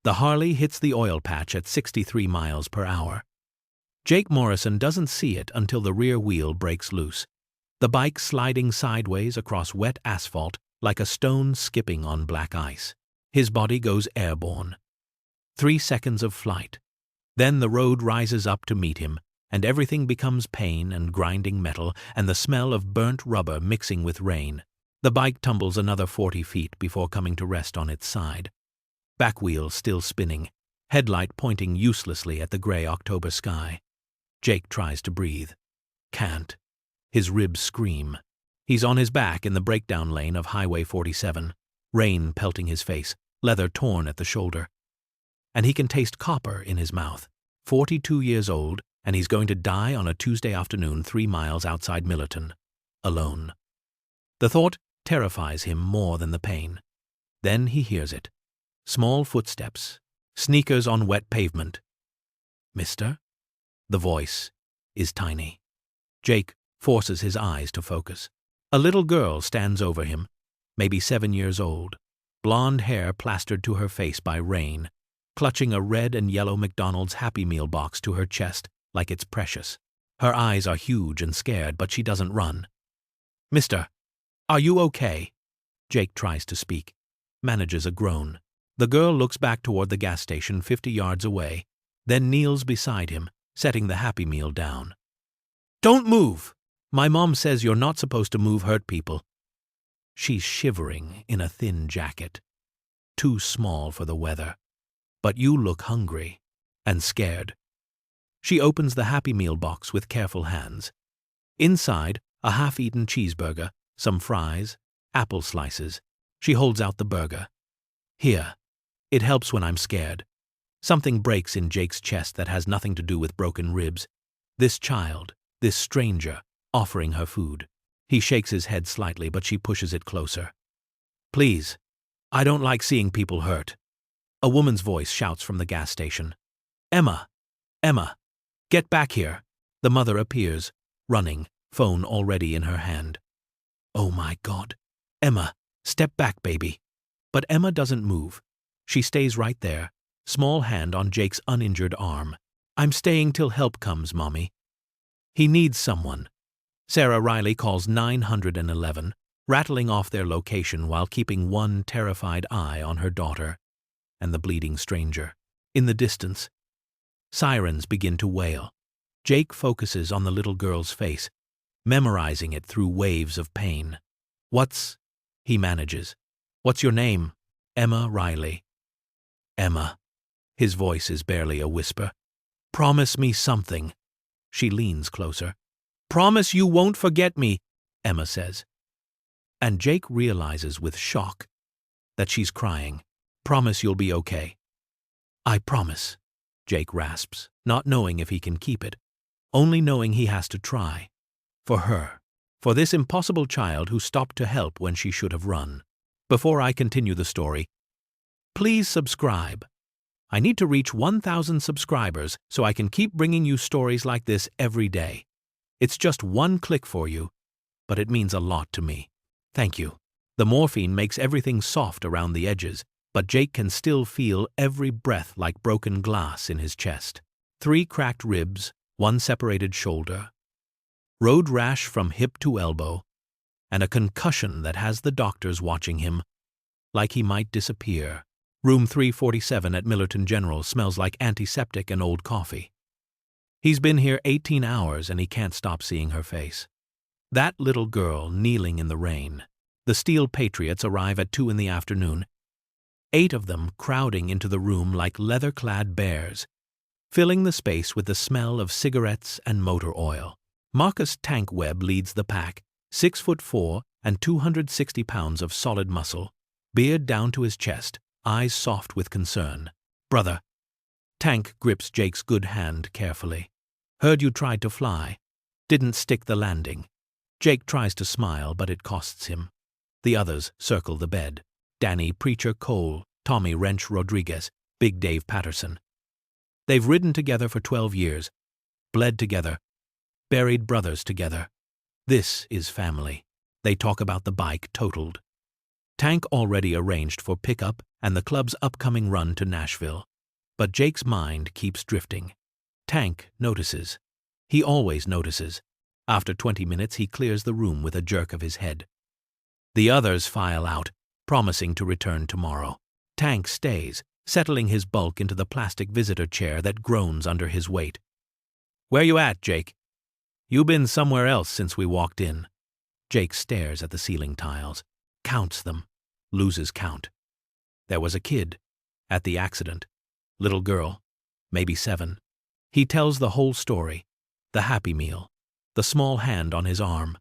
The Harley hits the oil patch at 63 miles per hour. Jake Morrison doesn't see it until the rear wheel breaks loose, the bike sliding sideways across wet asphalt like a stone skipping on black ice. His body goes airborne. 3 seconds of flight. Then the road rises up to meet him, and everything becomes pain and grinding metal and the smell of burnt rubber mixing with rain. The bike tumbles another 40 feet before coming to rest on its side. Back wheel still spinning, headlight pointing uselessly at the gray October sky. Jake tries to breathe. Can't. His ribs scream. He's on his back in the breakdown lane of Highway 47, rain pelting his face, leather torn at the shoulder. And he can taste copper in his mouth. 42 years old, and he's going to die on a Tuesday afternoon 3 miles outside Millerton, alone. The thought terrifies him more than the pain. Then he hears it. Small footsteps, sneakers on wet pavement. "Mister?" The voice is tiny. Jake forces his eyes to focus. A little girl stands over him, maybe 7 years old, blonde hair plastered to her face by rain, clutching a red and yellow McDonald's Happy Meal box to her chest like it's precious. Her eyes are huge and scared, but she doesn't run. "Mister, are you okay?" Jake tries to speak, manages a groan. The girl looks back toward the gas station 50 yards away, then kneels beside him, setting the Happy Meal down. "Don't move! My mom says you're not supposed to move hurt people." She's shivering in a thin jacket, too small for the weather. "But you look hungry and scared." She opens the Happy Meal box with careful hands. Inside, a half-eaten cheeseburger, some fries, apple slices. She holds out the burger. "Here. It helps when I'm scared." Something breaks in Jake's chest that has nothing to do with broken ribs. This child, this stranger, offering her food. He shakes his head slightly, but she pushes it closer. "Please, I don't like seeing people hurt." A woman's voice shouts from the gas station. "Emma! Emma! Get back here!" The mother appears, running, phone already in her hand. "Oh my God! Emma, step back, baby!" But Emma doesn't move. She stays right there, small hand on Jake's uninjured arm. "I'm staying till help comes, Mommy." He needs someone. Sarah Riley calls 911, rattling off their location while keeping one terrified eye on her daughter and the bleeding stranger. In the distance, sirens begin to wail. Jake focuses on the little girl's face, memorizing it through waves of pain. He manages. "What's your name?" "Emma Riley." "Emma." His voice is barely a whisper. "Promise me something." She leans closer. "Promise you won't forget me," Emma says. And Jake realizes with shock that she's crying. "Promise you'll be okay." "I promise," Jake rasps, not knowing if he can keep it, only knowing he has to try. For her. For this impossible child who stopped to help when she should have run. Before I continue the story, please subscribe. I need to reach 1,000 subscribers so I can keep bringing you stories like this every day. It's just one click for you, but it means a lot to me. Thank you. The morphine makes everything soft around the edges, but Jake can still feel every breath like broken glass in his chest. 3 cracked ribs, 1 separated shoulder, road rash from hip to elbow, and a concussion that has the doctors watching him, like he might disappear. Room 347 at Millerton General smells like antiseptic and old coffee. He's been here 18 hours and he can't stop seeing her face. That little girl kneeling in the rain. The Steel Patriots arrive at 2 in the afternoon, 8 of them crowding into the room like leather-clad bears, filling the space with the smell of cigarettes and motor oil. Marcus Tank Webb leads the pack, 6'4" and 260 pounds of solid muscle, beard down to his chest, eyes soft with concern. "Brother." Tank grips Jake's good hand carefully. "Heard you tried to fly. Didn't stick the landing." Jake tries to smile, but it costs him. The others circle the bed. Danny Preacher Cole, Tommy Wrench Rodriguez, Big Dave Patterson. They've ridden together for 12 years, bled together, buried brothers together. This is family. They talk about the bike totaled. Tank already arranged for pickup and the club's upcoming run to Nashville. But Jake's mind keeps drifting. Tank notices. He always notices. After 20 minutes, he clears the room with a jerk of his head. The others file out, promising to return tomorrow. Tank stays, settling his bulk into the plastic visitor chair that groans under his weight. "Where you at, Jake?" "You been somewhere else since we walked in." Jake stares at the ceiling tiles, counts them, loses count. There was a kid at the accident. Little girl, maybe 7. He tells the whole story. The Happy Meal, the small hand on his arm,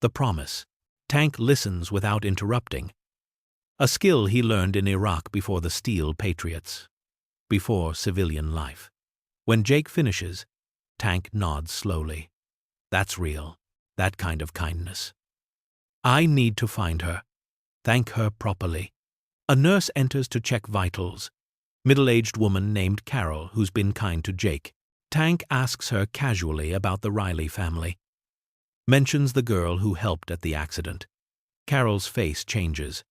the promise. Tank listens without interrupting. A skill he learned in Iraq before the Steel Patriots, before civilian life. When Jake finishes, Tank nods slowly. That's real, that kind of kindness. I need to find her. Thank her properly. A nurse enters to check vitals. Middle-aged woman named Carol who's been kind to Jake. Tank asks her casually about the Riley family. Mentions the girl who helped at the accident. Carol's face changes.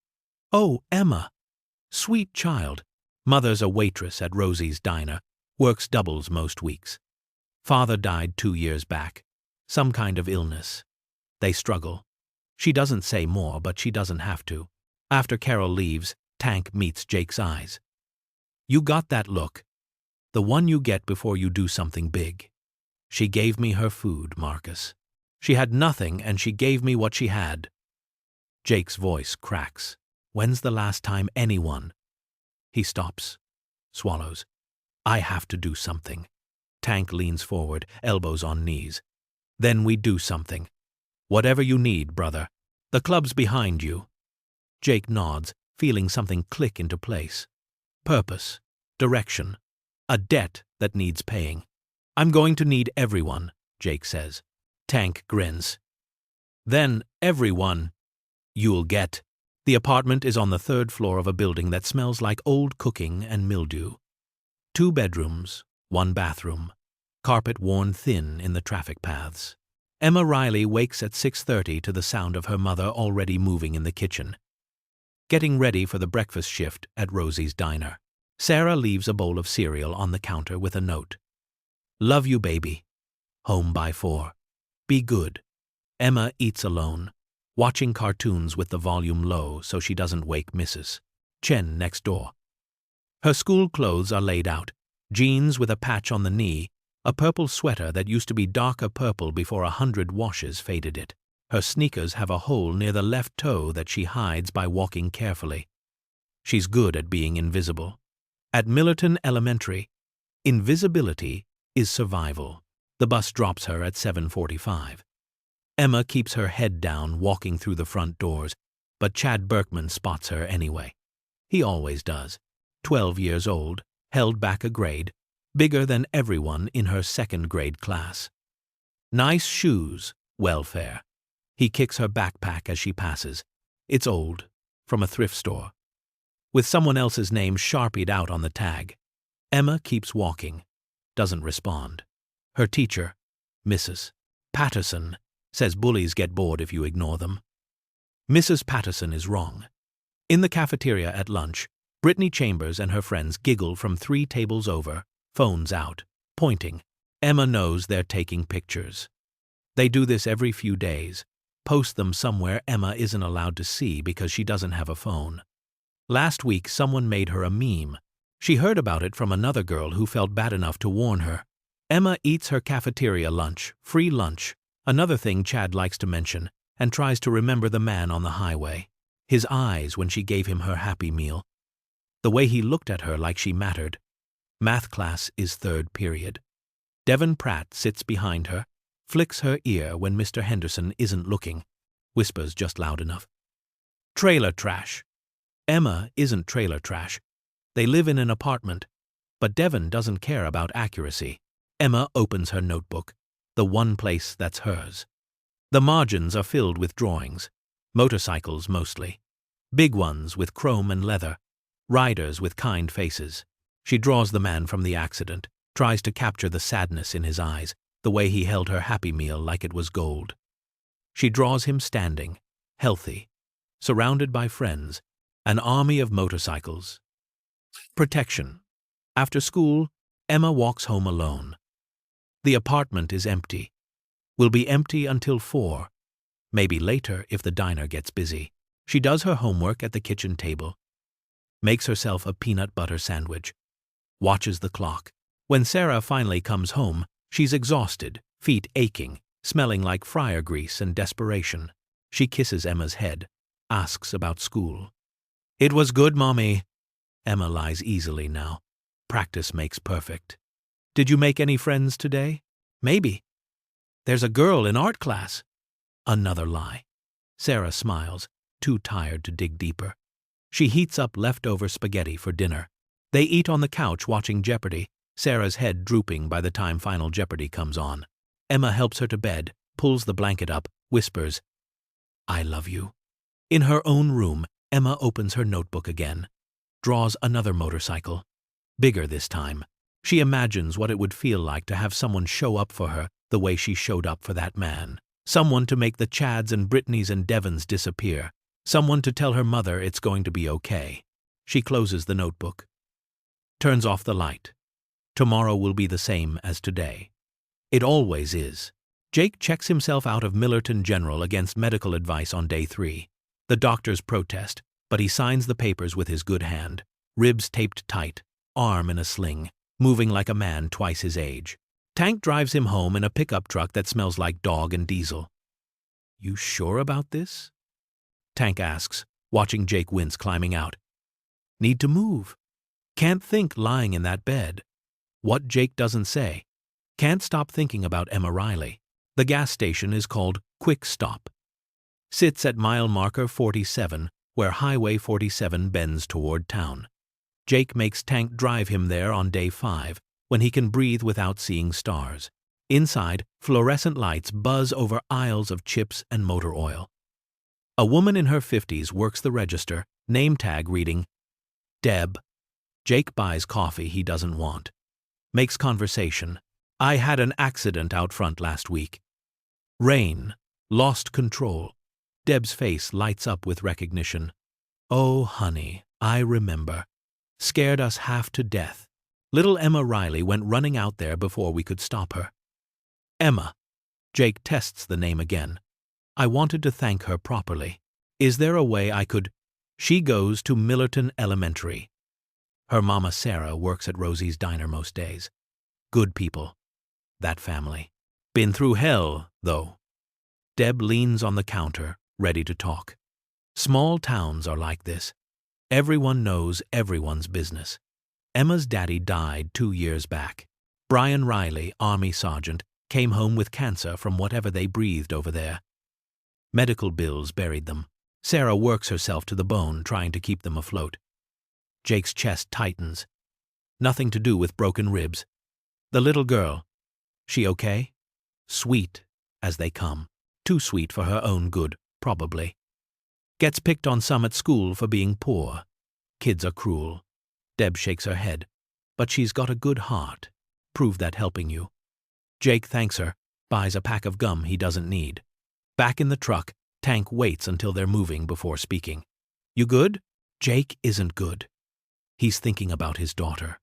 "Oh, Emma. Sweet child. Mother's a waitress at Rosie's Diner. Works doubles most weeks. Father died 2 years back. Some kind of illness. They struggle." She doesn't say more, but she doesn't have to. After Carol leaves, Tank meets Jake's eyes. "You got that look. The one you get before you do something big. She gave me her food, Marcus. She had nothing, and she gave me what she had." Jake's voice cracks. When's the last time anyone? He stops, swallows. I have to do something. Tank leans forward, elbows on knees. Then we do something. Whatever you need, brother. The club's behind you. Jake nods, feeling something click into place. Purpose, direction, a debt that needs paying. I'm going to need everyone, Jake says. Tank grins. Then everyone you'll get. The apartment is on the 3rd floor of a building that smells like old cooking and mildew. 2 bedrooms, 1 bathroom, carpet worn thin in the traffic paths. Emma Riley wakes at 6:30 to the sound of her mother already moving in the kitchen, getting ready for the breakfast shift at Rosie's Diner. Sarah leaves a bowl of cereal on the counter with a note. Love you, baby. Home by 4. Be good. Emma eats alone, watching cartoons with the volume low so she doesn't wake Mrs. Chen next door. Her school clothes are laid out, jeans with a patch on the knee, a purple sweater that used to be darker purple before 100 washes faded it. Her sneakers have a hole near the left toe that she hides by walking carefully. She's good at being invisible. At Millerton Elementary, invisibility is survival. The bus drops her at 7:45. Emma keeps her head down walking through the front doors, but Chad Berkman spots her anyway. He always does. 12 years old, held back a grade, bigger than everyone in her 2nd grade class. Nice shoes, welfare. He kicks her backpack as she passes. It's old, from a thrift store, with someone else's name sharpied out on the tag. Emma keeps walking, doesn't respond. Her teacher, Mrs. Patterson, says bullies get bored if you ignore them. Mrs. Patterson is wrong. In the cafeteria at lunch, Brittany Chambers and her friends giggle from 3 tables over, phones out, pointing. Emma knows they're taking pictures. They do this every few days, post them somewhere Emma isn't allowed to see because she doesn't have a phone. Last week, someone made her a meme. She heard about it from another girl who felt bad enough to warn her. Emma eats her cafeteria lunch, free lunch, another thing Chad likes to mention, and tries to remember the man on the highway. His eyes when she gave him her Happy Meal. The way he looked at her like she mattered. Math class is 3rd period. Devon Pratt sits behind her, flicks her ear when Mr. Henderson isn't looking, whispers just loud enough. Trailer trash. Emma isn't trailer trash. They live in an apartment, but Devon doesn't care about accuracy. Emma opens her notebook, the one place that's hers. The margins are filled with drawings, motorcycles mostly, big ones with chrome and leather, riders with kind faces. She draws the man from the accident, tries to capture the sadness in his eyes, the way he held her Happy Meal like it was gold. She draws him standing, healthy, surrounded by friends, An army of motorcycles. Protection. After school, Emma walks home alone. The apartment is empty. Will be empty until 4. Maybe later if the diner gets busy. She does her homework at the kitchen table. Makes herself a peanut butter sandwich. Watches the clock. When Sarah finally comes home, she's exhausted, feet aching, smelling like fryer grease and desperation. She kisses Emma's head, asks about school. "It was good, Mommy." Emma lies easily now. Practice makes perfect. "Did you make any friends today?" "Maybe." "There's a girl in art class." Another lie. Sarah smiles, too tired to dig deeper. She heats up leftover spaghetti for dinner. They eat on the couch watching Jeopardy, Sarah's head drooping by the time Final Jeopardy comes on. Emma helps her to bed, pulls the blanket up, whispers, "I love you." In her own room, Emma opens her notebook again. Draws another motorcycle. Bigger this time. She imagines what it would feel like to have someone show up for her the way she showed up for that man. Someone to make the Chads and Brittnys and Devons disappear. Someone to tell her mother it's going to be okay. She closes the notebook. Turns off the light. Tomorrow will be the same as today. It always is. Jake checks himself out of Millerton General against medical advice on day 3. The doctors protest, but he signs the papers with his good hand. Ribs taped tight, arm in a sling, moving like a man twice his age. Tank drives him home in a pickup truck that smells like dog and diesel. "You sure about this?" Tank asks, watching Jake wince climbing out. "Need to move. Can't think lying in that bed." What Jake doesn't say. Can't stop thinking about Emma Riley. The gas station is called Quick Stop. Sits at mile marker 47, where Highway 47 bends toward town. Jake makes Tank drive him there on day 5, when he can breathe without seeing stars. Inside, fluorescent lights buzz over aisles of chips and motor oil. A woman in her 50s works the register, name tag reading, "Deb." Jake buys coffee he doesn't want. Makes conversation. "I had an accident out front last week." Rain. Lost control. Deb's face lights up with recognition. "Oh, honey, I remember. Scared us half to death. Little Emma Riley went running out there before we could stop her." Emma. Jake tests the name again. "I wanted to thank her properly. Is there a way I could—" She goes to Millerton Elementary. Her mama Sarah works at Rosie's diner most days. Good people. That family. Been through hell, though. Deb leans on the counter, ready to talk. Small towns are like this. Everyone knows everyone's business. Emma's daddy died 2 years back. Brian Riley, Army sergeant, came home with cancer from whatever they breathed over there. Medical bills buried them. Sarah works herself to the bone trying to keep them afloat. Jake's chest tightens. Nothing to do with broken ribs. The little girl. She okay? Sweet as they come. Too sweet for her own good, probably. Gets picked on some at school for being poor. Kids are cruel. Deb shakes her head. But she's got a good heart. Prove that helping you. Jake thanks her, buys a pack of gum he doesn't need. Back in the truck, Tank waits until they're moving before speaking. "You good?" Jake isn't good. He's thinking about his daughter,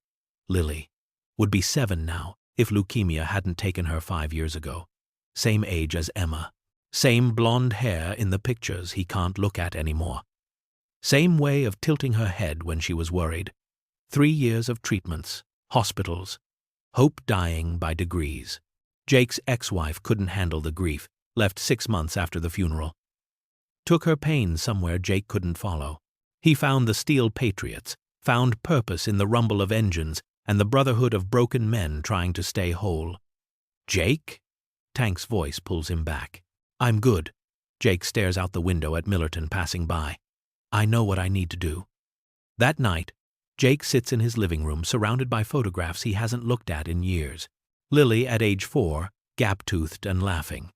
Lily. Would be 7 now if leukemia hadn't taken her 5 years ago. Same age as Emma. Same blonde hair in the pictures he can't look at anymore. Same way of tilting her head when she was worried. 3 years of treatments, hospitals. Hope dying by degrees. Jake's ex-wife couldn't handle the grief, left 6 months after the funeral. Took her pain somewhere Jake couldn't follow. He found the Steel Patriots, found purpose in the rumble of engines and the brotherhood of broken men trying to stay whole. "Jake?" Tank's voice pulls him back. "I'm good." Jake stares out the window at Millerton passing by. "I know what I need to do." That night, Jake sits in his living room surrounded by photographs he hasn't looked at in years. Lily at age 4, gap-toothed and laughing.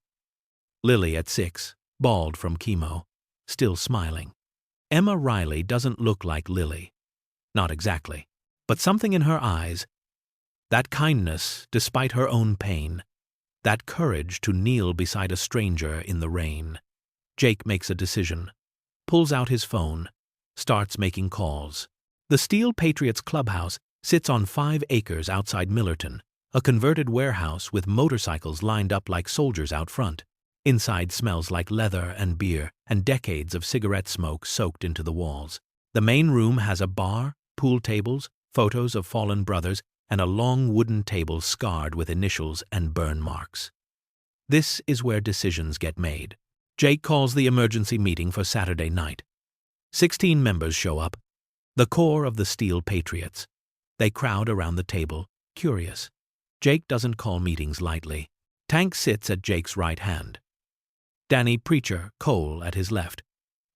Lily at 6, bald from chemo, still smiling. Emma Riley doesn't look like Lily. Not exactly, but something in her eyes. That kindness, despite her own pain. That courage to kneel beside a stranger in the rain. Jake makes a decision. Pulls out his phone. starts making calls. The Steel Patriots Clubhouse sits on 5 acres outside Millerton, a converted warehouse with motorcycles lined up like soldiers out front. Inside smells like leather and beer, and decades of cigarette smoke soaked into the walls. The main room has a bar, pool tables, photos of fallen brothers, and a long wooden table scarred with initials and burn marks. This is where decisions get made. Jake calls the emergency meeting for Saturday night. 16 members show up, the core of the Steel Patriots. They crowd around the table, curious. Jake doesn't call meetings lightly. Tank sits at Jake's right hand. Danny Preacher Cole at his left.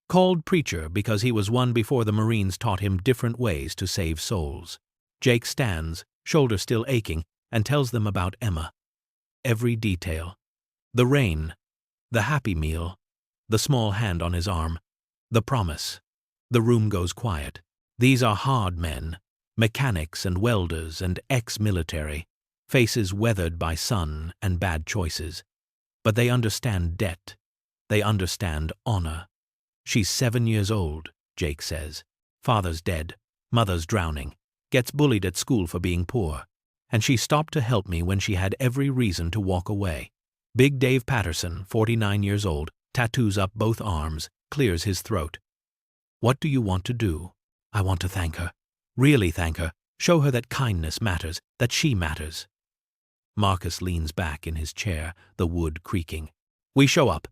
Called Preacher because he was one before the Marines taught him different ways to save souls. Jake stands, shoulder still aching, and tells them about Emma. Every detail. The rain, the Happy Meal, the small hand on his arm, the promise. The room goes quiet. These are hard men, mechanics and welders and ex-military, faces weathered by sun and bad choices. But they understand debt. They understand honor. She's 7 years old, Jake says. Father's dead, mother's drowning, gets bullied at school for being poor, and she stopped to help me when she had every reason to walk away. Big Dave Patterson, 49 years old, tattoos up both arms, clears his throat. What do you want to do? I want to thank her. Really thank her. Show her that kindness matters, that she matters. Marcus leans back in his chair, the wood creaking. We show up.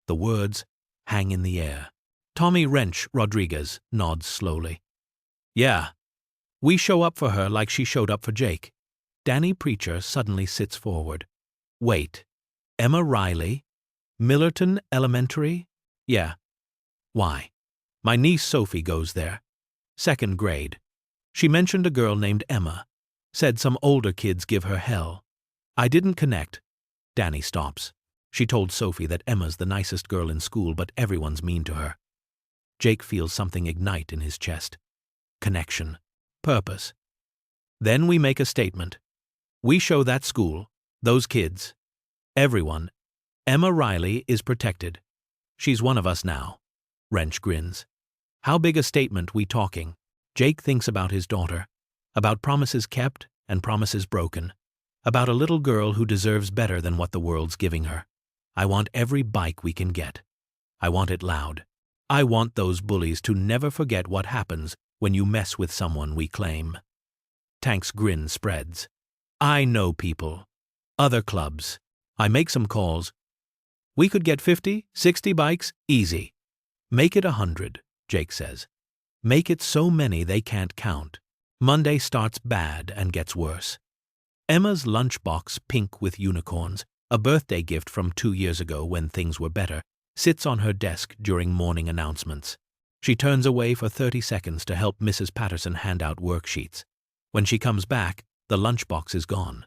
The words hang in the air. Tommy Wrench Rodriguez nods slowly. Yeah. We show up for her like she showed up for Jake. Danny Preacher suddenly sits forward. Wait. Emma Riley? Millerton Elementary? Yeah. Why? My niece Sophie goes there. 2nd grade. She mentioned a girl named Emma. Said some older kids give her hell. I didn't connect. Danny stops. She told Sophie that Emma's the nicest girl in school, but everyone's mean to her. Jake feels something ignite in his chest. Connection. Purpose. Then we make a statement. We show that school, those kids, everyone, Emma Riley is protected. She's one of us now. Wrench grins. How big a statement we talking? Jake thinks about his daughter, about promises kept and promises broken, about a little girl who deserves better than what the world's giving her. I want every bike we can get. I want it loud. I want those bullies to never forget what happens when you mess with someone we claim. Tank's grin spreads. I know people. Other clubs. I make some calls. We could get 50, 60 bikes, easy. Make it 100, Jake says. Make it so many they can't count. Monday starts bad and gets worse. Emma's lunchbox, pink with unicorns, a birthday gift from 2 years ago when things were better, sits on her desk during morning announcements. She turns away for 30 seconds to help Mrs. Patterson hand out worksheets. When she comes back, the lunchbox is gone.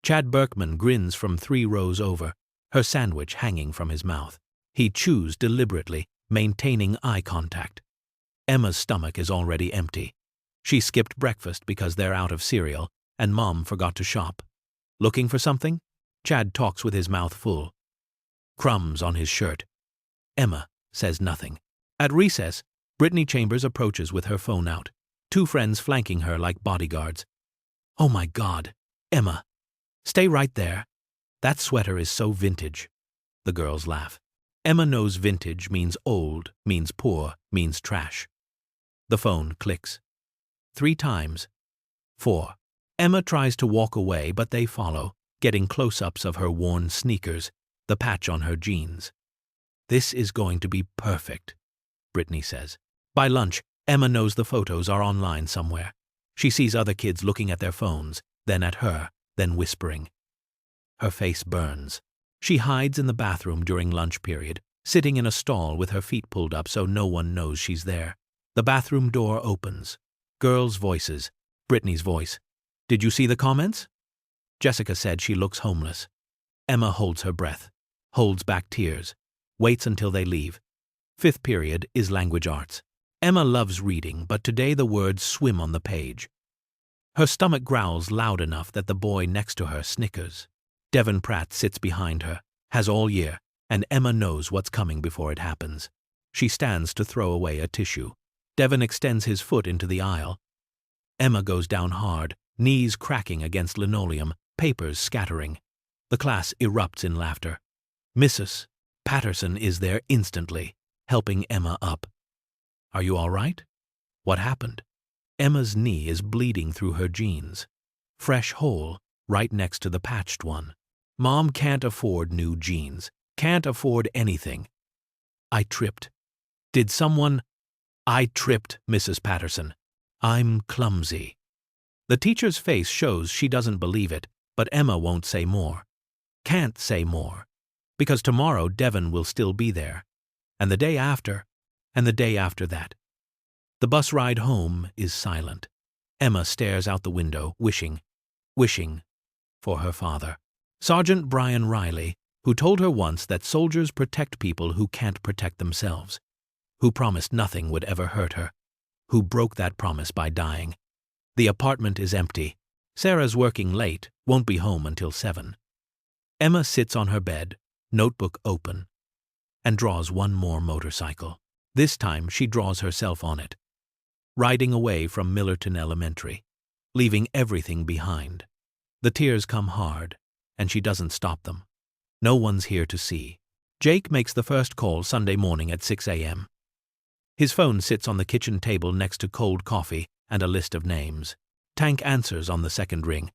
Chad Berkman grins from 3 rows over, her sandwich hanging from his mouth. He chews deliberately, maintaining eye contact. Emma's stomach is already empty. She skipped breakfast because they're out of cereal, and Mom forgot to shop. Looking for something? Chad talks with his mouth full. Crumbs on his shirt. Emma says nothing. At recess, Brittany Chambers approaches with her phone out, 2 friends flanking her like bodyguards. Oh my God, Emma. Stay right there. That sweater is so vintage. The girls laugh. Emma knows vintage means old, means poor, means trash. The phone clicks. 3 times. 4. Emma tries to walk away, but they follow, getting close-ups of her worn sneakers, the patch on her jeans. This is going to be perfect, Brittany says. By lunch, Emma knows the photos are online somewhere. She sees other kids looking at their phones, then at her, then whispering. Her face burns. She hides in the bathroom during lunch period, sitting in a stall with her feet pulled up so no one knows she's there. The bathroom door opens. Girls' voices. Brittany's voice. Did you see the comments? Jessica said she looks homeless. Emma holds her breath, holds back tears, waits until they leave. 5th period is language arts. Emma loves reading, but today the words swim on the page. Her stomach growls loud enough that the boy next to her snickers. Devon Pratt sits behind her, has all year, and Emma knows what's coming before it happens. She stands to throw away a tissue. Devon extends his foot into the aisle. Emma goes down hard, knees cracking against linoleum, papers scattering. The class erupts in laughter. Mrs. Patterson is there instantly, helping Emma up. "Are you all right? What happened?" Emma's knee is bleeding through her jeans. Fresh hole, right next to the patched one. "Mom can't afford new jeans. Can't afford anything." "I tripped." "Did someone—" "I tripped, Mrs. Patterson. I'm clumsy." The teacher's face shows she doesn't believe it, but Emma won't say more. Can't say more. Because tomorrow Devon will still be there. And the day after, and the day after that. The bus ride home is silent. Emma stares out the window, wishing for her father. Sergeant Brian Riley, who told her once that soldiers protect people who can't protect themselves, who promised nothing would ever hurt her, who broke that promise by dying. The apartment is empty. Sarah's working late, won't be home until 7. Emma sits on her bed, notebook open, and draws one more motorcycle. This time she draws herself on it, riding away from Millerton Elementary, leaving everything behind. The tears come hard, and she doesn't stop them. No one's here to see. Jake makes the first call Sunday morning at 6 a.m. His phone sits on the kitchen table next to cold coffee and a list of names. Tank answers on the second ring.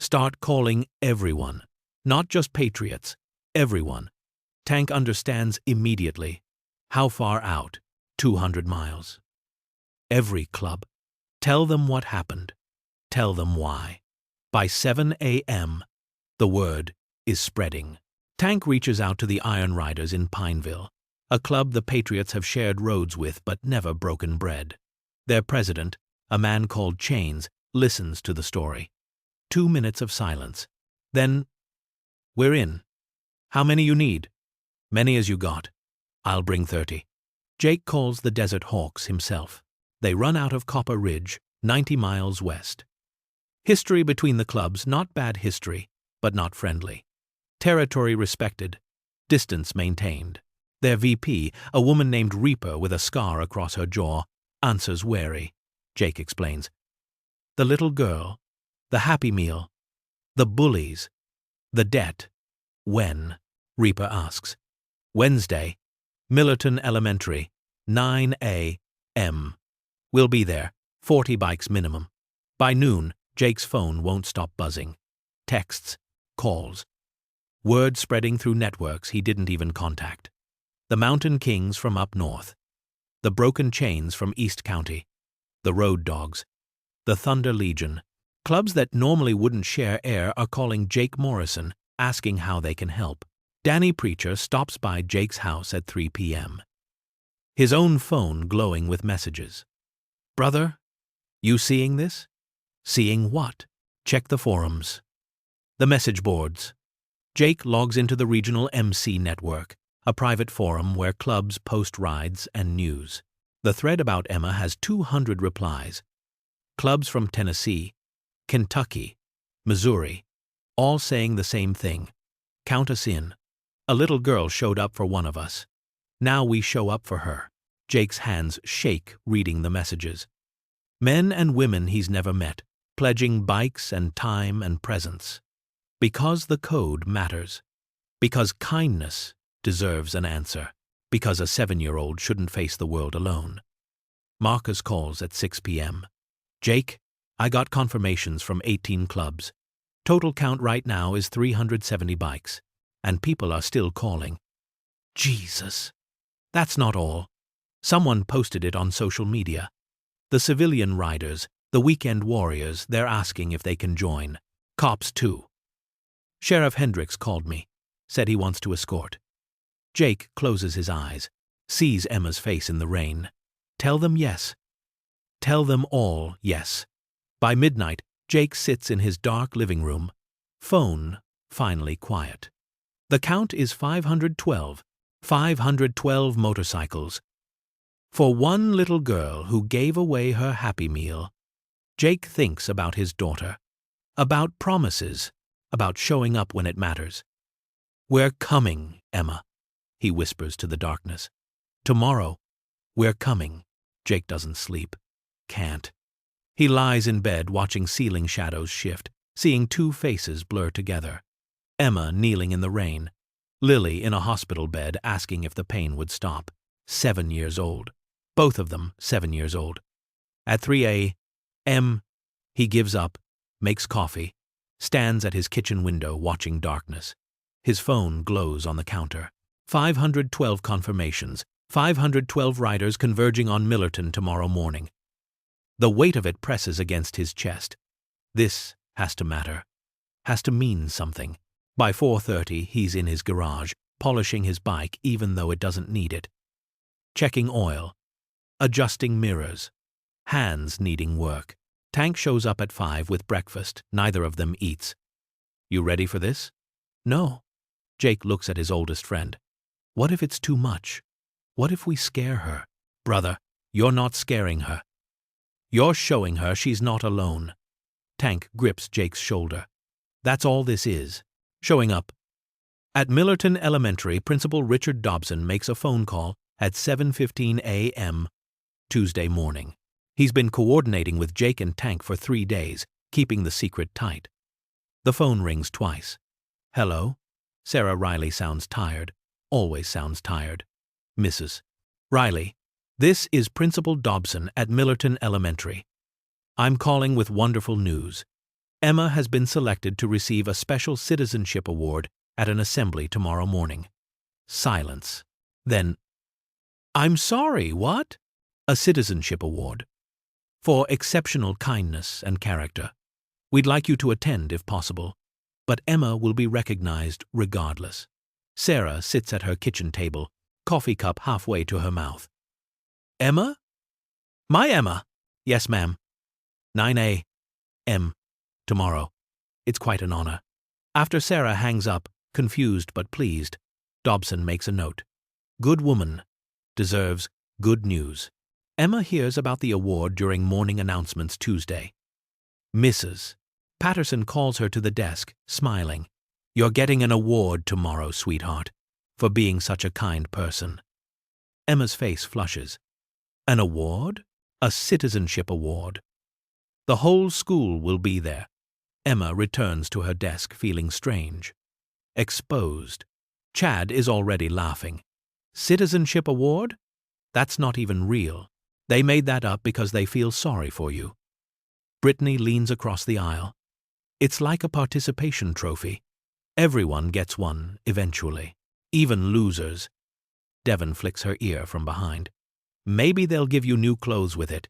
"Start calling everyone, not just patriots, everyone." Tank understands immediately. How far out? 200 miles. Every club. Tell them what happened. Tell them why. By 7 a.m., the word is spreading. Tank reaches out to the Iron Riders in Pineville, a club the Patriots have shared roads with but never broken bread. Their president, a man called Chains, listens to the story. 2 minutes of silence. Then, "We're in. How many you need?" "Many as you got. I'll bring 30. Jake calls the Desert Hawks himself. They run out of Copper Ridge, 90 miles west. History between the clubs, not bad history, but not friendly. Territory respected, distance maintained. Their VP, a woman named Reaper with a scar across her jaw, answers wary. Jake explains. "The little girl, the Happy Meal, the bullies, the debt. When?" Reaper asks. "Wednesday, Millerton Elementary, 9 a.m. We'll be there, 40 bikes minimum." By noon, Jake's phone won't stop buzzing. Texts, calls. Word spreading through networks he didn't even contact. The Mountain Kings from up north. The Broken Chains from East County. The Road Dogs. The Thunder Legion. Clubs that normally wouldn't share air are calling Jake Morrison, asking how they can help. Danny Preacher stops by Jake's house at 3 p.m. His own phone glowing with messages. "Brother, you seeing this?" "Seeing what?" "Check the forums." The message boards. Jake logs into the regional MC network, a private forum where clubs post rides and news. The thread about Emma has 200 replies. Clubs from Tennessee, Kentucky, Missouri, all saying the same thing. "Count us in. A little girl showed up for one of us. Now we show up for her." Jake's hands shake reading the messages. Men and women he's never met, pledging bikes and time and presence. Because the code matters. Because kindness deserves an answer. Because a 7-year-old shouldn't face the world alone. Marcus calls at 6 p.m. "Jake, I got confirmations from 18 clubs. Total count right now is 370 bikes. And people are still calling." Jesus. That's not all. Someone posted it on social media. The civilian riders, the weekend warriors, they're asking if they can join. Cops too. Sheriff Hendricks called me, said he wants to escort. Jake closes his eyes, sees Emma's face in the rain. Tell them yes. Tell them all yes. By midnight, Jake sits in his dark living room. Phone finally quiet. The count is 512. 512 motorcycles. For one little girl who gave away her Happy Meal. Jake thinks about his daughter. About promises. About showing up when it matters. "We're coming, Emma," he whispers to the darkness. "Tomorrow, we're coming, Jake doesn't sleep. Can't. He lies in bed watching ceiling shadows shift, seeing two faces blur together. Emma kneeling in the rain. Lily in a hospital bed asking if the pain would stop. 7 years old. Both of them 7 years old. At 3 a.m., he gives up, makes coffee, stands at his kitchen window watching darkness. His phone glows on the counter. 512 confirmations, 512 riders converging on Millerton tomorrow morning. The weight of it presses against his chest. This has to matter, has to mean something. By 4:30, he's in his garage, polishing his bike even though it doesn't need it. Checking oil, adjusting mirrors, hands needing work. Tank shows up at 5 with breakfast. Neither of them eats. You ready for this? No. Jake looks at his oldest friend. What if it's too much? What if we scare her? Brother, you're not scaring her. You're showing her she's not alone. Tank grips Jake's shoulder. That's all this is. Showing up. At Millerton Elementary, Principal Richard Dobson makes a phone call at 7:15 a.m. Tuesday morning. He's been coordinating with Jake and Tank for 3 days, keeping the secret tight. The phone rings twice. Hello? Sarah Riley sounds tired. Always sounds tired. Mrs. Riley, this is Principal Dobson at Millerton Elementary. I'm calling with wonderful news. Emma has been selected to receive a special citizenship award at an assembly tomorrow morning. Silence. Then, I'm sorry, what? A citizenship award. For exceptional kindness and character. We'd like you to attend if possible, but Emma will be recognized regardless. Sarah sits at her kitchen table, coffee cup halfway to her mouth. Emma? My Emma? Yes, ma'am. 9 a.m. tomorrow. It's quite an honor. After Sarah hangs up, confused but pleased, Dobson makes a note. Good woman. Deserves good news. Emma hears about the award during morning announcements Tuesday. Mrs. Patterson calls her to the desk, smiling. You're getting an award tomorrow, sweetheart, for being such a kind person. Emma's face flushes. An award? A citizenship award. The whole school will be there. Emma returns to her desk feeling strange. Exposed. Chad is already laughing. Citizenship award? That's not even real. They made that up because they feel sorry for you. Brittany leans across the aisle. It's like a participation trophy. Everyone gets one, eventually. Even losers. Devon flicks her ear from behind. Maybe they'll give you new clothes with it.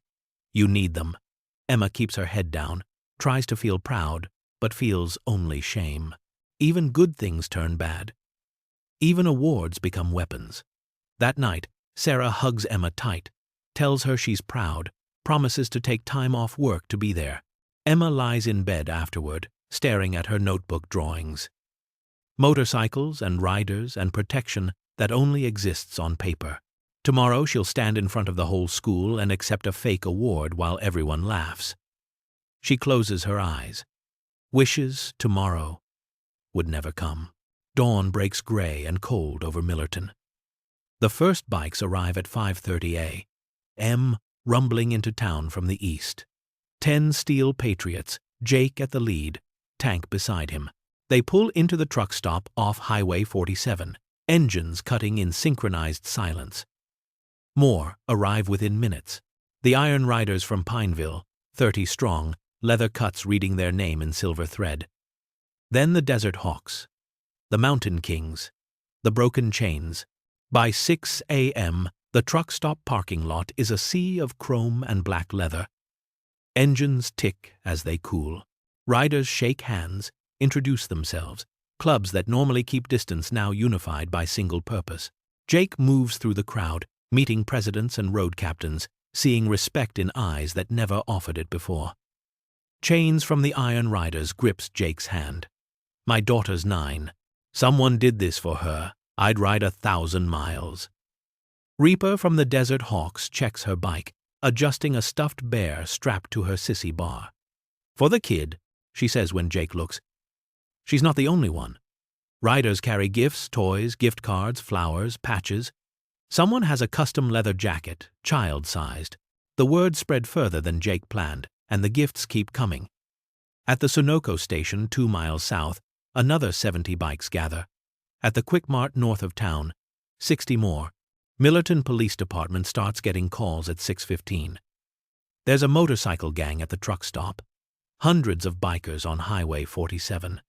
You need them. Emma keeps her head down, tries to feel proud, but feels only shame. Even good things turn bad. Even awards become weapons. That night, Sarah hugs Emma tight, tells her she's proud, promises to take time off work to be there. Emma lies in bed afterward, staring at her notebook drawings. Motorcycles and riders and protection that only exists on paper. Tomorrow she'll stand in front of the whole school and accept a fake award while everyone laughs. She closes her eyes. Wishes tomorrow would never come. Dawn breaks gray and cold over Millerton. The first bikes arrive at 5:30 a.m., rumbling into town from the east. 10 steel patriots, Jake at the lead, Tank beside him. They pull into the truck stop off Highway 47, engines cutting in synchronized silence. More arrive within minutes. The Iron Riders from Pineville, 30 strong, leather cuts reading their name in silver thread. Then the Desert Hawks, the Mountain Kings, the Broken Chains. By 6 a.m., the truck stop parking lot is a sea of chrome and black leather. Engines tick as they cool. Riders shake hands, introduce themselves. Clubs that normally keep distance now unified by single purpose. Jake moves through the crowd, meeting presidents and road captains, seeing respect in eyes that never offered it before. Chains from the Iron Riders grips Jake's hand. My daughter's 9. Someone did this for her. I'd ride 1,000 miles. Reaper from the Desert Hawks checks her bike, adjusting a stuffed bear strapped to her sissy bar. For the kid, she says when Jake looks. She's not the only one. Riders carry gifts, toys, gift cards, flowers, patches. Someone has a custom leather jacket, child-sized, The word spread further than Jake planned, and the gifts keep coming. At the Sunoco station 2 miles south, another 70 bikes gather. At the Quick Mart north of town, 60 more. Millerton Police Department starts getting calls at 6:15. There's a motorcycle gang at the truck stop. Hundreds of bikers on Highway 47.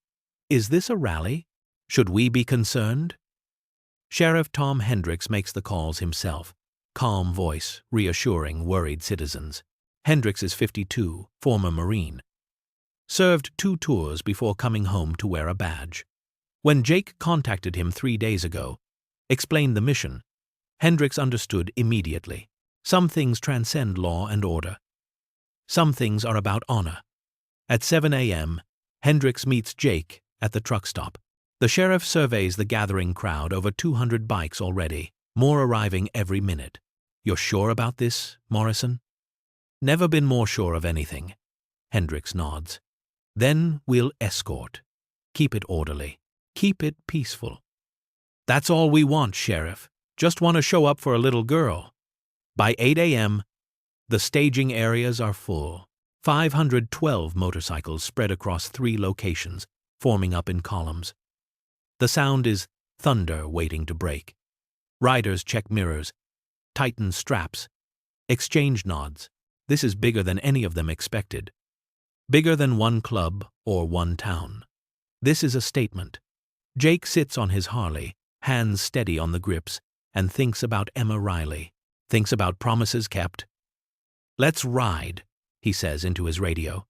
Is this a rally? Should we be concerned? Sheriff Tom Hendricks makes the calls himself. Calm voice, reassuring worried citizens. Hendricks is 52, former Marine. Served 2 tours before coming home to wear a badge. When Jake contacted him 3 days ago, explained the mission, Hendricks understood immediately. Some things transcend law and order. Some things are about honor. At 7 a.m., Hendricks meets Jake at the truck stop. The sheriff surveys the gathering crowd, over 200 bikes already, more arriving every minute. You're sure about this, Morrison? Never been more sure of anything. Hendricks nods. Then we'll escort. Keep it orderly. Keep it peaceful. That's all we want, Sheriff. Just want to show up for a little girl. By 8 a.m., the staging areas are full. 512 motorcycles spread across 3 locations, forming up in columns. The sound is thunder waiting to break. Riders check mirrors, tighten straps, exchange nods. This is bigger than any of them expected. Bigger than one club or one town. This is a statement. Jake sits on his Harley, hands steady on the grips, and thinks about Emma Riley. Thinks about promises kept. Let's ride, he says into his radio.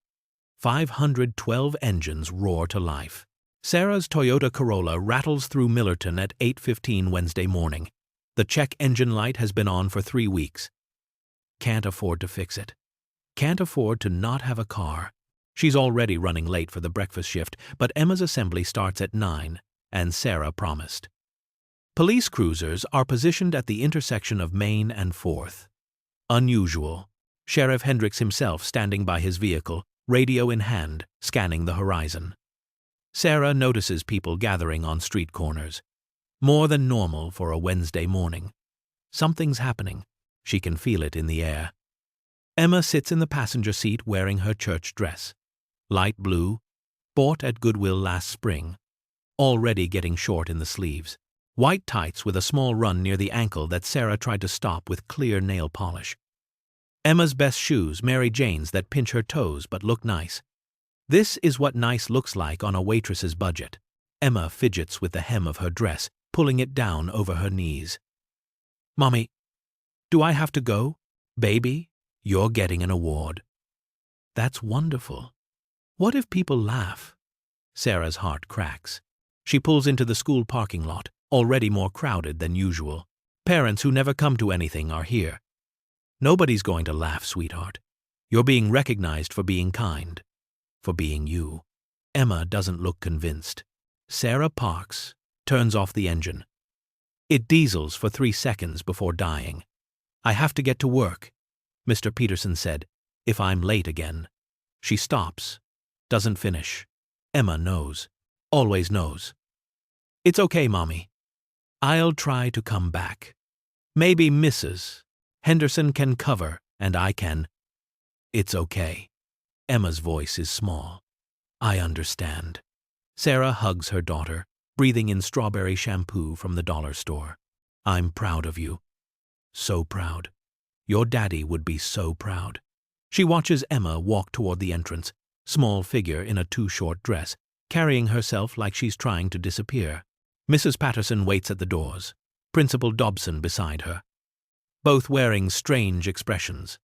512 engines roar to life. Sarah's Toyota Corolla rattles through Millerton at 8:15 Wednesday morning. The check engine light has been on for 3 weeks. Can't afford to fix it. Can't afford to not have a car. She's already running late for the breakfast shift, but Emma's assembly starts at 9, and Sarah promised. Police cruisers are positioned at the intersection of Main and 4th. Unusual. Sheriff Hendricks himself standing by his vehicle, radio in hand, scanning the horizon. Sarah notices people gathering on street corners. More than normal for a Wednesday morning. Something's happening. She can feel it in the air. Emma sits in the passenger seat wearing her church dress. Light blue, bought at Goodwill last spring. Already getting short in the sleeves. White tights with a small run near the ankle that Sarah tried to stop with clear nail polish. Emma's best shoes, Mary Jane's, that pinch her toes but look nice. This is what nice looks like on a waitress's budget. Emma fidgets with the hem of her dress, pulling it down over her knees. Mommy, do I have to go? Baby, you're getting an award. That's wonderful. What if people laugh? Sarah's heart cracks. She pulls into the school parking lot, already more crowded than usual. Parents who never come to anything are here. Nobody's going to laugh, sweetheart. You're being recognized for being kind. For being you. Emma doesn't look convinced. Sarah parks, turns off the engine. It diesels for 3 seconds before dying. I have to get to work, Mr. Peterson said, if I'm late again. She stops, doesn't finish. Emma knows, always knows. It's okay, Mommy. I'll try to come back. Maybe Mrs. Henderson can cover, and I can. It's okay. Emma's voice is small. I understand. Sarah hugs her daughter, breathing in strawberry shampoo from the dollar store. I'm proud of you. So proud. Your daddy would be so proud. She watches Emma walk toward the entrance, small figure in a too-short dress, carrying herself like she's trying to disappear. Mrs. Patterson waits at the doors, Principal Dobson beside her. Both wearing strange expressions.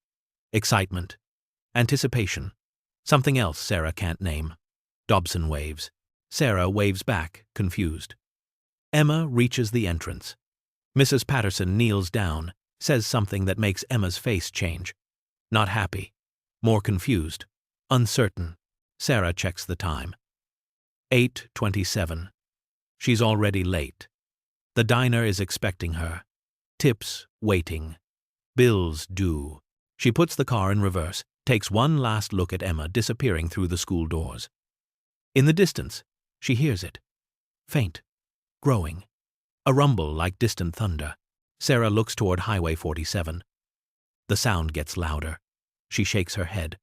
Excitement. Anticipation. Something else Sarah can't name. Dobson waves. Sarah waves back, confused. Emma reaches the entrance. Mrs. Patterson kneels down, says something that makes Emma's face change. Not happy. More confused. Uncertain. Sarah checks the time. 8:27. She's already late. The diner is expecting her. Tips waiting. Bills due. She puts the car in reverse, takes one last look at Emma disappearing through the school doors. In the distance, she hears it. Faint. Growing. A rumble like distant thunder. Sarah looks toward Highway 47. The sound gets louder. She shakes her head,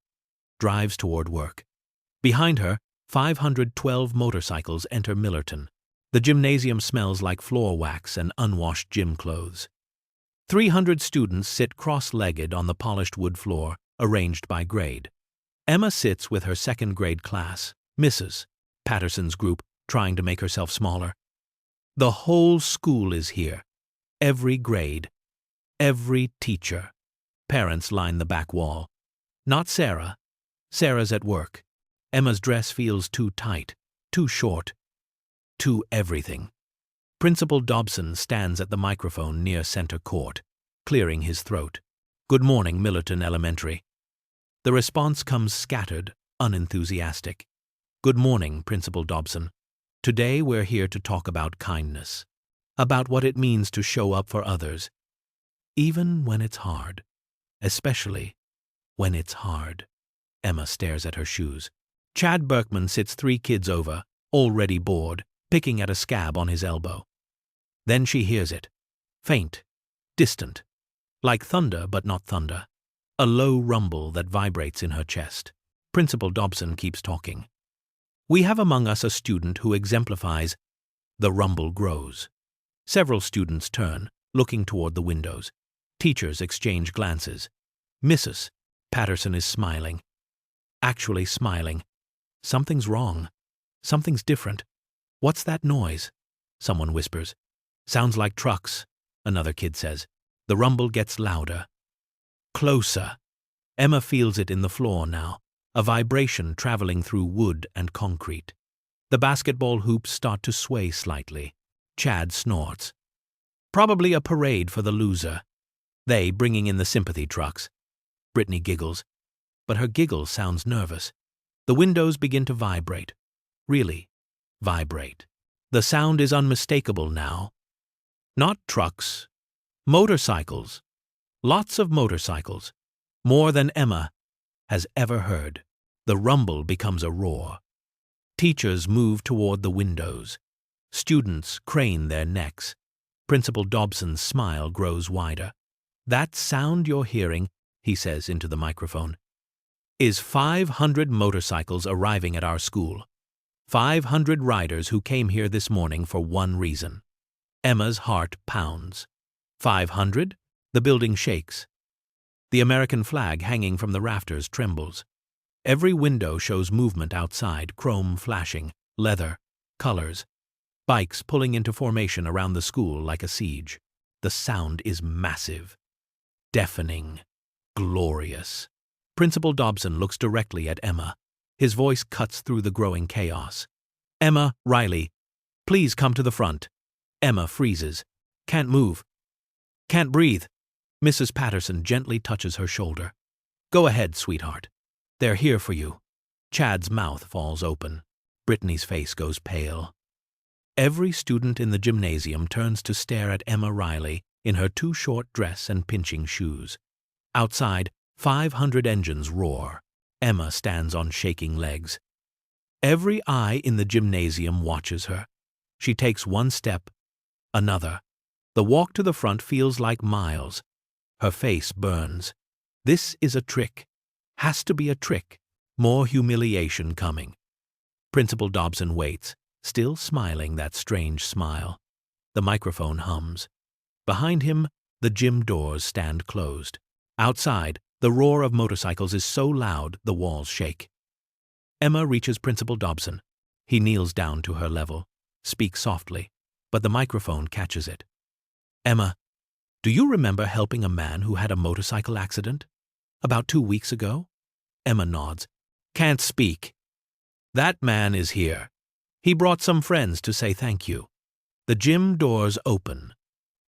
drives toward work. Behind her, 512 motorcycles enter Millerton. The gymnasium smells like floor wax and unwashed gym clothes. 300 students sit cross-legged on the polished wood floor, arranged by grade. Emma sits with her second-grade class, Mrs. Patterson's group, trying to make herself smaller. The whole school is here. Every grade. Every teacher. Parents line the back wall. Not Sarah. Sarah's at work. Emma's dress feels too tight, too short, too everything. Principal Dobson stands at the microphone near center court, clearing his throat. "Good morning, Millerton Elementary." The response comes scattered, unenthusiastic. "Good morning, Principal Dobson. Today we're here to talk about kindness, about what it means to show up for others, even when it's hard, especially when it's hard." Emma stares at her shoes. Chad Berkman sits 3 kids over, already bored, picking at a scab on his elbow. Then she hears it. Faint, distant, like thunder but not thunder. A low rumble that vibrates in her chest. Principal Dobson keeps talking. "We have among us a student who exemplifies." The rumble grows. Several students turn, looking toward the windows. Teachers exchange glances. Mrs. Patterson is smiling. Actually smiling. Something's wrong. Something's different. "What's that noise?" Someone whispers. "Sounds like trucks," another kid says. The rumble gets louder. Closer. Emma feels it in the floor now, a vibration traveling through wood and concrete. The basketball hoops start to sway slightly. Chad snorts. "Probably a parade for the loser." They bringing in the sympathy trucks. Brittany giggles, but her giggle sounds nervous. The windows begin to vibrate. Really, vibrate. The sound is unmistakable now. Not trucks. Motorcycles. Lots of motorcycles. More than Emma has ever heard. The rumble becomes a roar. Teachers move toward the windows. Students crane their necks. Principal Dobson's smile grows wider. "That sound you're hearing," he says into the microphone, "is 500 motorcycles arriving at our school. 500 riders who came here this morning for one reason." Emma's heart pounds. 500? The building shakes. The American flag hanging from the rafters trembles. Every window shows movement outside, chrome flashing, leather, colors. Bikes pulling into formation around the school like a siege. The sound is massive. Deafening. Glorious. Principal Dobson looks directly at Emma. His voice cuts through the growing chaos. "Emma, Riley, please come to the front." Emma freezes. Can't move. Can't breathe. Mrs. Patterson gently touches her shoulder. "Go ahead, sweetheart. They're here for you." Chad's mouth falls open. Brittany's face goes pale. Every student in the gymnasium turns to stare at Emma Riley in her too short dress and pinching shoes. Outside, 500 engines roar. Emma stands on shaking legs. Every eye in the gymnasium watches her. She takes one step, another. The walk to the front feels like miles. Her face burns. This is a trick. Has to be a trick. More humiliation coming. Principal Dobson waits, still smiling that strange smile. The microphone hums. Behind him, the gym doors stand closed. Outside, the roar of motorcycles is so loud the walls shake. Emma reaches Principal Dobson. He kneels down to her level, speaks softly, but the microphone catches it. "Emma, do you remember helping a man who had a motorcycle accident? About 2 weeks ago?" Emma nods. "Can't speak." "That man is here. He brought some friends to say thank you." The gym doors open.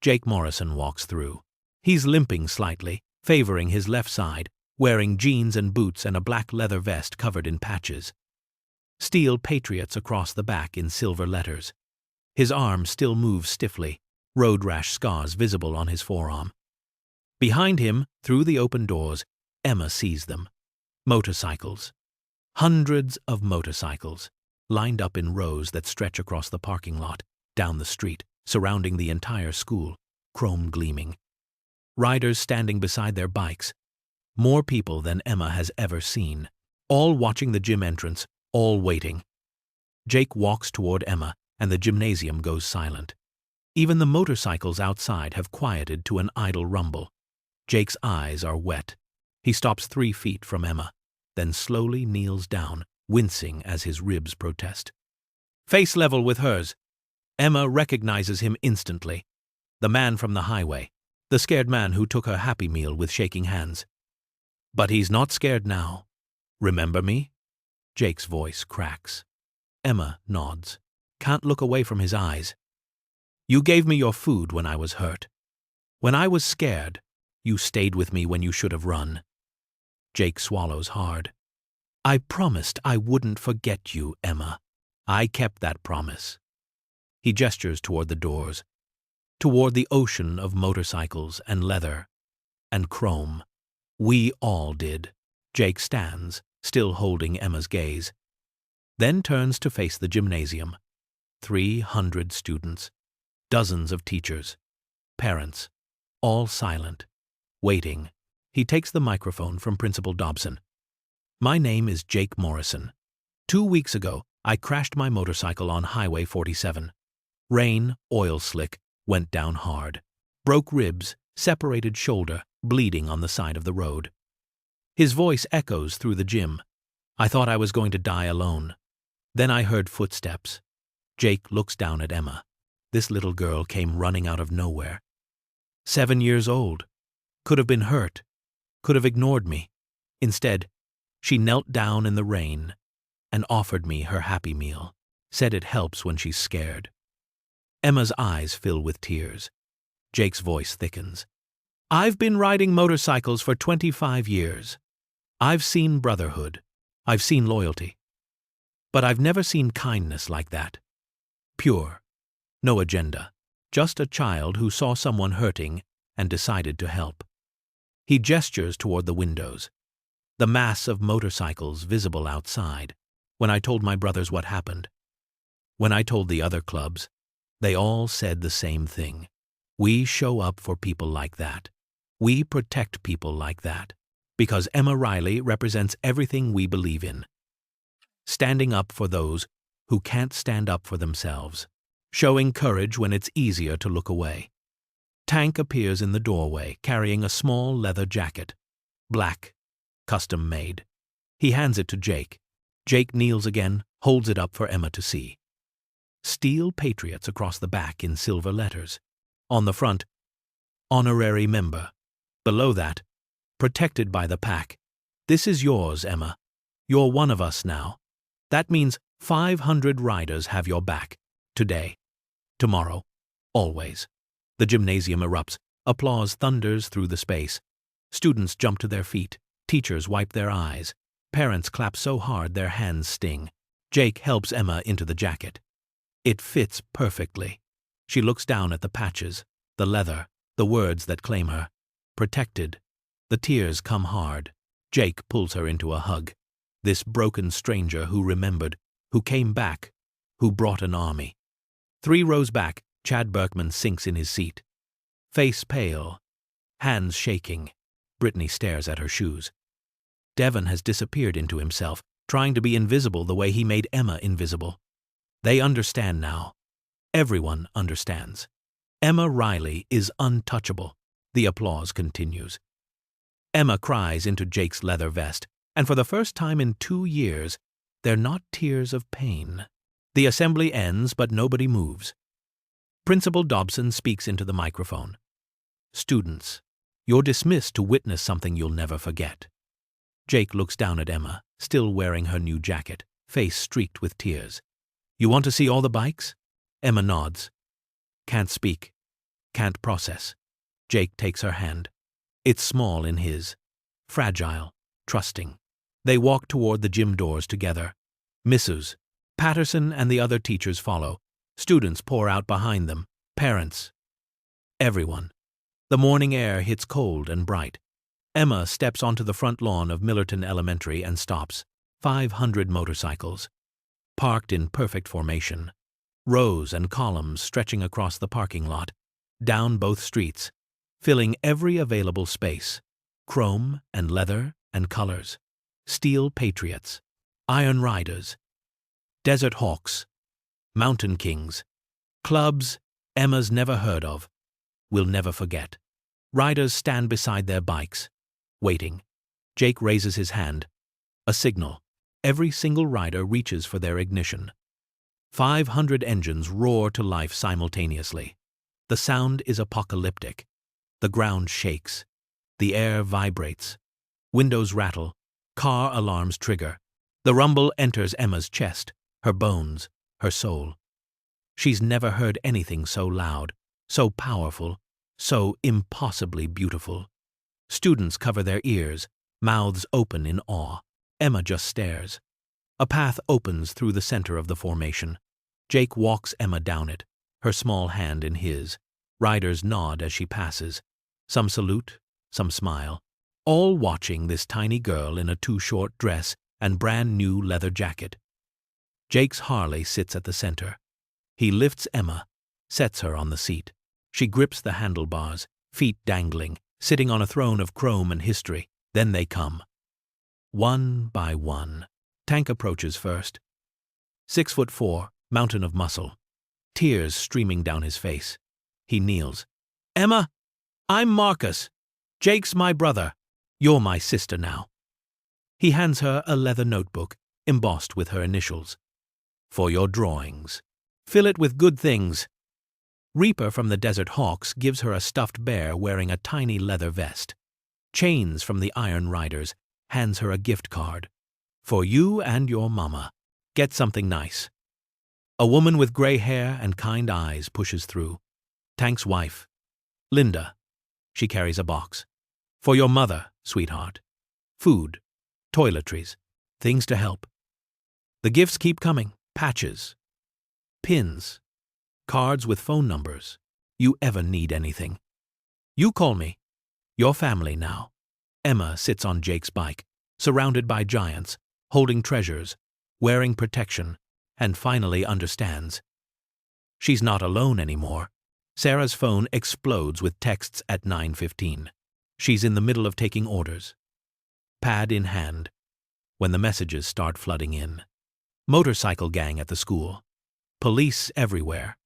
Jake Morrison walks through. He's limping slightly, favoring his left side, wearing jeans and boots and a black leather vest covered in patches. "Steel Patriots" across the back in silver letters. His arm still moves stiffly, road rash scars visible on his forearm. Behind him, through the open doors, Emma sees them. Motorcycles. Hundreds of motorcycles, lined up in rows that stretch across the parking lot, down the street, surrounding the entire school, chrome gleaming. riders standing beside their bikes. More people than Emma has ever seen. All watching the gym entrance, all waiting. Jake walks toward Emma, and the gymnasium goes silent. Even the motorcycles outside have quieted to an idle rumble. Jake's eyes are wet. He stops 3 feet from Emma, then slowly kneels down, wincing as his ribs protest. Face level with hers. Emma recognizes him instantly. The man from the highway, the scared man who took her Happy Meal with shaking hands. But he's not scared now. Remember me? Jake's voice cracks. Emma nods. Can't look away from his eyes. You gave me your food when I was hurt. When I was scared, you stayed with me when you should have run. Jake swallows hard. I promised I wouldn't forget you, Emma. I kept that promise. He gestures toward the doors, toward the ocean of motorcycles and leather and chrome. We all did. Jake stands, still holding Emma's gaze, then turns to face the gymnasium. 300 students, dozens of teachers, parents, all silent, waiting. He takes the microphone from Principal Dobson. My name is Jake Morrison. 2 weeks ago, I crashed my motorcycle on Highway 47. Rain, oil slick, went down hard. Broke ribs, separated shoulder, bleeding on the side of the road. His voice echoes through the gym. I thought I was going to die alone. Then I heard footsteps. Jake looks down at Emma. This little girl came running out of nowhere. 7 years old. Could have been hurt. Could have ignored me. Instead, she knelt down in the rain and offered me her Happy Meal. Said it helps when she's scared. Emma's eyes fill with tears. Jake's voice thickens. I've been riding motorcycles for 25 years. I've seen brotherhood. I've seen loyalty. But I've never seen kindness like that. Pure. No agenda. Just a child who saw someone hurting and decided to help. He gestures toward the windows. The mass of motorcycles visible outside. When I told my brothers what happened, when I told the other clubs, they all said the same thing. We show up for people like that. We protect people like that. Because Emma Riley represents everything we believe in. Standing up for those who can't stand up for themselves. Showing courage when it's easier to look away. Tank appears in the doorway, carrying a small leather jacket. Black. Custom made. He hands it to Jake. Jake kneels again, holds it up for Emma to see. Steel Patriots across the back in silver letters. On the front, Honorary Member. Below that, Protected by the Pack. This is yours, Emma. You're one of us now. That means 500 riders have your back. Today. Tomorrow. Always. The gymnasium erupts. Applause thunders through the space. Students jump to their feet. Teachers wipe their eyes. Parents clap so hard their hands sting. Jake helps Emma into the jacket. It fits perfectly. She looks down at the patches, the leather, the words that claim her. Protected. The tears come hard. Jake pulls her into a hug. This broken stranger who remembered, who came back, who brought an army. 3 rows back, Chad Berkman sinks in his seat. Face pale, hands shaking. Brittany stares at her shoes. Devon has disappeared into himself, trying to be invisible the way he made Emma invisible. They understand now. Everyone understands. Emma Riley is untouchable. The applause continues. Emma cries into Jake's leather vest, and for the first time in 2 years, they're not tears of pain. The assembly ends, but nobody moves. Principal Dobson speaks into the microphone. Students, you're dismissed to witness something you'll never forget. Jake looks down at Emma, still wearing her new jacket, face streaked with tears. You want to see all the bikes? Emma nods. Can't speak. Can't process. Jake takes her hand. It's small in his. Fragile. Trusting. They walk toward the gym doors together. Mrs. Patterson and the other teachers follow. Students pour out behind them. Parents. Everyone. The morning air hits cold and bright. Emma steps onto the front lawn of Millerton Elementary and stops. 500 motorcycles. Parked in perfect formation. Rows and columns stretching across the parking lot. Down both streets. filling every available space. Chrome and leather and colors. Steel Patriots. Iron Riders. Desert Hawks. Mountain Kings. Clubs Emma's never heard of. Will never forget. Riders stand beside their bikes, waiting. Jake raises his hand. A signal. Every single rider reaches for their ignition. 500 engines roar to life simultaneously. The sound is apocalyptic. The ground shakes. The air vibrates. Windows rattle. Car alarms trigger. The rumble enters Emma's chest, her bones, her soul. She's never heard anything so loud, so powerful, so impossibly beautiful. Students cover their ears, mouths open in awe. Emma just stares. A path opens through the center of the formation. Jake walks Emma down it, her small hand in his. Riders nod as she passes. Some salute, some smile. All watching this tiny girl in a too-short dress and brand-new leather jacket. Jake's Harley sits at the center. He lifts Emma, sets her on the seat. She grips the handlebars, feet dangling, sitting on a throne of chrome and history. Then they come. One by one. Tank approaches first. 6'4", mountain of muscle. Tears streaming down his face. He kneels. Emma, I'm Marcus. Jake's my brother. You're my sister now. He hands her a leather notebook, embossed with her initials. For your drawings. Fill it with good things. Reaper from the Desert Hawks gives her a stuffed bear wearing a tiny leather vest. Chains from the Iron Riders hands her a gift card. For you and your mama. Get something nice. A woman with gray hair and kind eyes pushes through. Tank's wife. Linda. She carries a box. For your mother, sweetheart. Food. Toiletries. Things to help. The gifts keep coming. Patches. Pins. Cards with phone numbers. You ever need anything. You call me. Your family now. Emma sits on Jake's bike, surrounded by giants, holding treasures, wearing protection, and finally understands. She's not alone anymore. Sarah's phone explodes with texts at 9:15. She's in the middle of taking orders. Pad in hand. When the messages start flooding in. Motorcycle gang at the school. Police everywhere.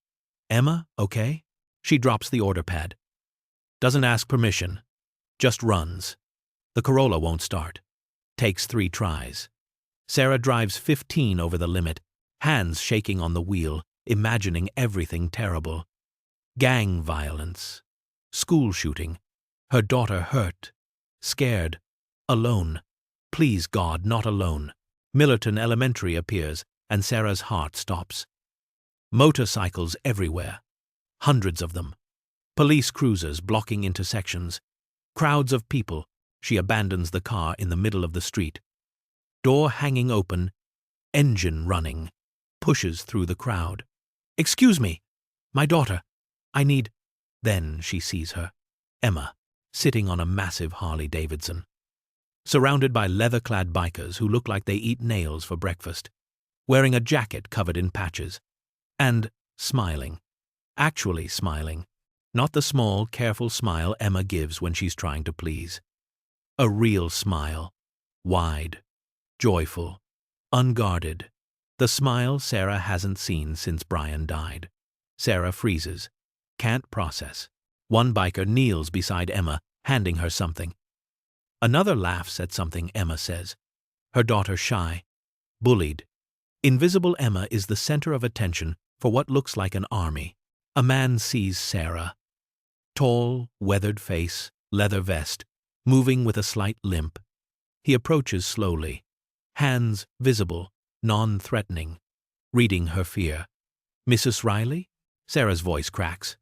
Emma, okay? She drops the order pad. Doesn't ask permission. Just runs. The Corolla won't start. Takes 3 tries. Sarah drives 15 over the limit, hands shaking on the wheel, imagining everything terrible. Gang violence. School shooting. Her daughter hurt. Scared. Alone. Please God, not alone. Millerton Elementary appears, and Sarah's heart stops. Motorcycles everywhere. Hundreds of them. Police cruisers blocking intersections. Crowds of people. She abandons the car in the middle of the street. Door hanging open. Engine running. Pushes through the crowd. Excuse me. My daughter. I need... Then she sees her. Emma, sitting on a massive Harley-Davidson. Surrounded by leather-clad bikers who look like they eat nails for breakfast. Wearing a jacket covered in patches. And smiling. Actually smiling. Not the small, careful smile Emma gives when she's trying to please. A real smile. Wide. Joyful. Unguarded. The smile Sarah hasn't seen since Brian died. Sarah freezes. Can't process. One biker kneels beside Emma, handing her something. Another laughs at something Emma says. Her daughter shy. Bullied. Invisible Emma is the center of attention for what looks like an army. A man sees Sarah. Tall, weathered face, leather vest, moving with a slight limp. He approaches slowly. Hands visible, non-threatening. Reading her fear. Mrs. Riley? Sarah's voice cracks.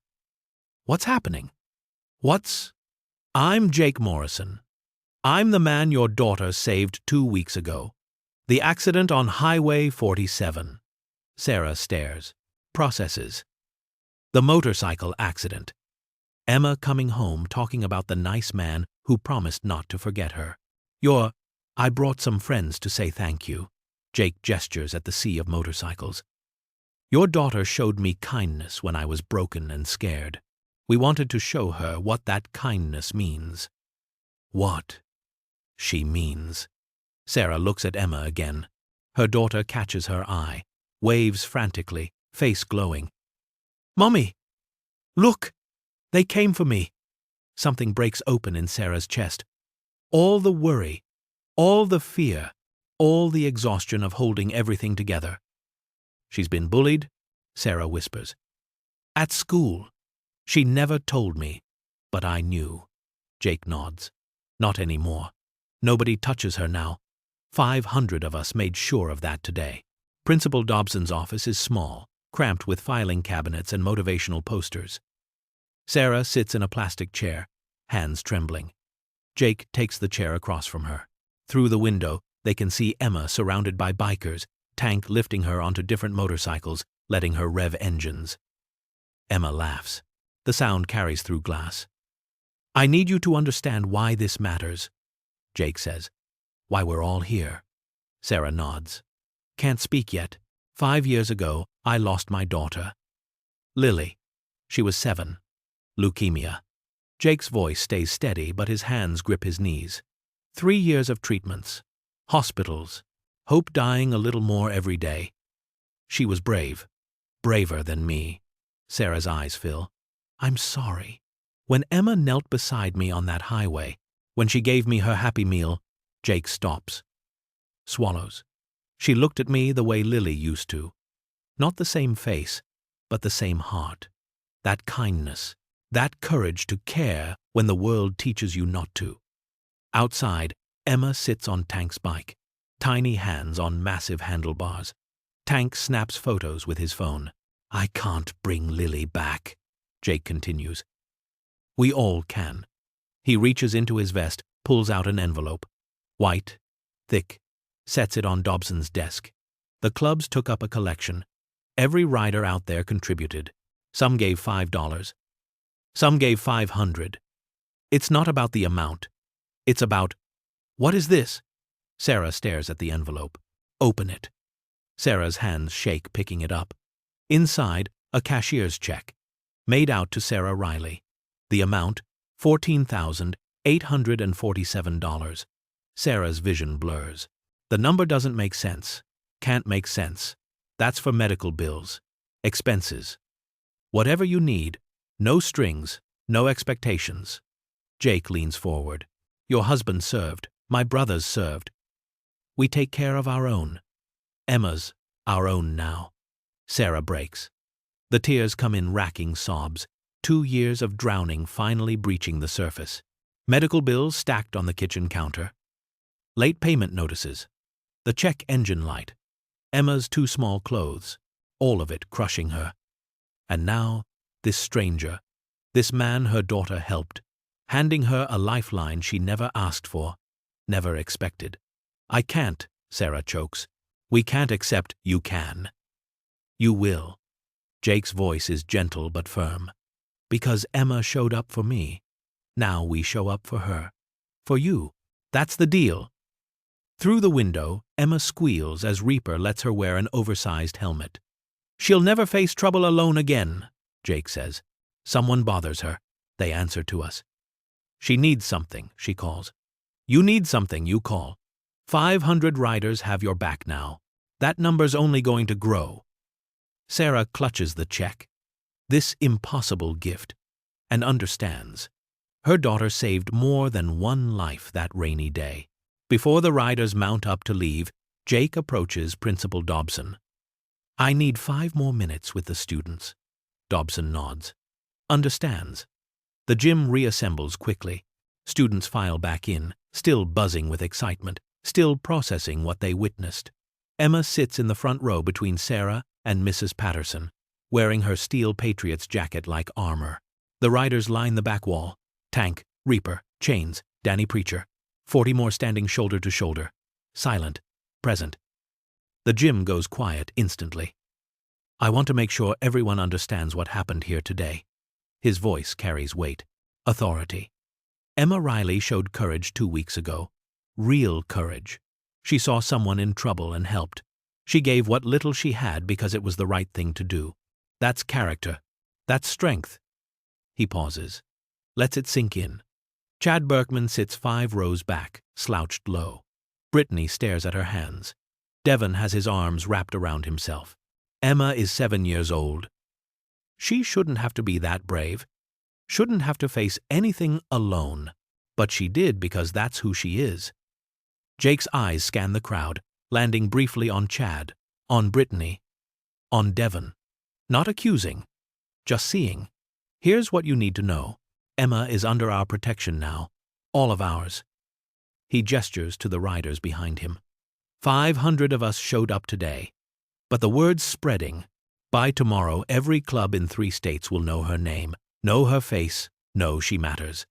What's happening? I'm Jake Morrison. I'm the man your daughter saved 2 weeks ago. The accident on Highway 47. Sarah stares. Processes. The motorcycle accident. Emma coming home talking about the nice man who promised not to forget her. I brought some friends to say thank you. Jake gestures at the sea of motorcycles. Your daughter showed me kindness when I was broken and scared. We wanted to show her what that kindness means. What she means. Sarah looks at Emma again. Her daughter catches her eye, waves frantically, face glowing. "Mommy! Look! They came for me!" Something breaks open in Sarah's chest. All the worry, all the fear, all the exhaustion of holding everything together. "She's been bullied," Sarah whispers. "At school. She never told me, but I knew." Jake nods. "Not anymore. Nobody touches her now. 500 of us made sure of that today." Principal Dobson's office is small, cramped with filing cabinets and motivational posters. Sarah sits in a plastic chair, hands trembling. Jake takes the chair across from her. Through the window, they can see Emma surrounded by bikers, Tank lifting her onto different motorcycles, letting her rev engines. Emma laughs. The sound carries through glass. "I need you to understand why this matters," Jake says. "Why we're all here." Sarah nods. "Can't speak yet. 5 years ago, I lost my daughter. Lily. She was 7. Leukemia." Jake's voice stays steady, but his hands grip his knees. 3 years of treatments. Hospitals. Hope dying a little more every day. She was brave. Braver than me. Sarah's eyes fill. "I'm sorry." When Emma knelt beside me on that highway, when she gave me her happy meal, Jake stops. Swallows. She looked at me the way Lily used to. Not the same face, but the same heart. That kindness, that courage to care when the world teaches you not to. Outside, Emma sits on Tank's bike, tiny hands on massive handlebars. Tank snaps photos with his phone. "I can't bring Lily back," Jake continues. "We all can." He reaches into his vest, pulls out an envelope. White, thick, sets it on Dobson's desk. The clubs took up a collection. Every rider out there contributed. Some gave $5. Some gave 500. It's not about the amount. It's about, "What is this?" Sarah stares at the envelope. "Open it." Sarah's hands shake, picking it up. Inside, a cashier's check, made out to Sarah Riley. The amount, $14,847. Sarah's vision blurs. The number doesn't make sense. Can't make sense. That's for medical bills. Expenses. Whatever you need. No strings. No expectations. Jake leans forward. "Your husband served. My brothers served. We take care of our own. Emma's our own now." Sarah breaks. The tears come in racking sobs. 2 years of drowning finally breaching the surface. Medical bills stacked on the kitchen counter. Late payment notices. The check engine light. Emma's 2 small clothes. All of it crushing her. And now, this stranger. This man her daughter helped. Handing her a lifeline she never asked for. Never expected. "I can't," Sarah chokes. "We can't accept you can." "You will." Jake's voice is gentle but firm. "Because Emma showed up for me. Now we show up for her. For you. That's the deal." Through the window, Emma squeals as Reaper lets her wear an oversized helmet. "She'll never face trouble alone again," Jake says. Someone bothers her. They answer to us. "She needs something," she calls. "You need something," you call. 500 riders have your back now. That number's only going to grow. Sarah clutches the check. This impossible gift. And understands. Her daughter saved more than one life that rainy day. Before the riders mount up to leave, Jake approaches Principal Dobson. "I need 5 more minutes with the students." Dobson nods. Understands. The gym reassembles quickly. Students file back in, still buzzing with excitement, still processing what they witnessed. Emma sits in the front row between Sarah and Mrs. Patterson, wearing her steel Patriots jacket like armor. The riders line the back wall. Tank, Reaper, Chains, Danny Preacher. 40 more standing shoulder to shoulder. Silent. Present. The gym goes quiet instantly. "I want to make sure everyone understands what happened here today." His voice carries weight. Authority. Emma Riley showed courage 2 weeks ago. Real courage. She saw someone in trouble and helped. She gave what little she had because it was the right thing to do. That's character. That's strength. He pauses. Lets it sink in. Chad Berkman sits 5 rows back, slouched low. Brittany stares at her hands. Devon has his arms wrapped around himself. Emma is 7 years old. She shouldn't have to be that brave. Shouldn't have to face anything alone. But she did because that's who she is. Jake's eyes scan the crowd, landing briefly on Chad, on Brittany, on Devon. Not accusing, just seeing. Here's what you need to know. Emma is under our protection now, all of ours. He gestures to the riders behind him. 500 of us showed up today. But the word's spreading. By tomorrow, every club in 3 states will know her name, know her face, know she matters.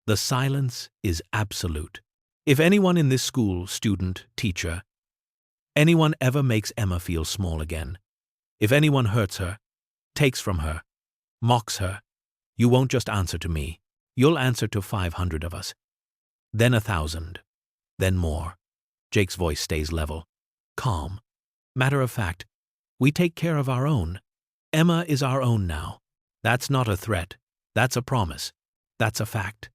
The silence is absolute. If anyone in this school, student, teacher, anyone ever makes Emma feel small again, if anyone hurts her, takes from her, mocks her, you won't just answer to me. You'll answer to 500 of us. Then 1,000. Then more. Jake's voice stays level, calm. Matter of fact, we take care of our own. Emma is our own now. That's not a threat. That's a promise. That's a fact.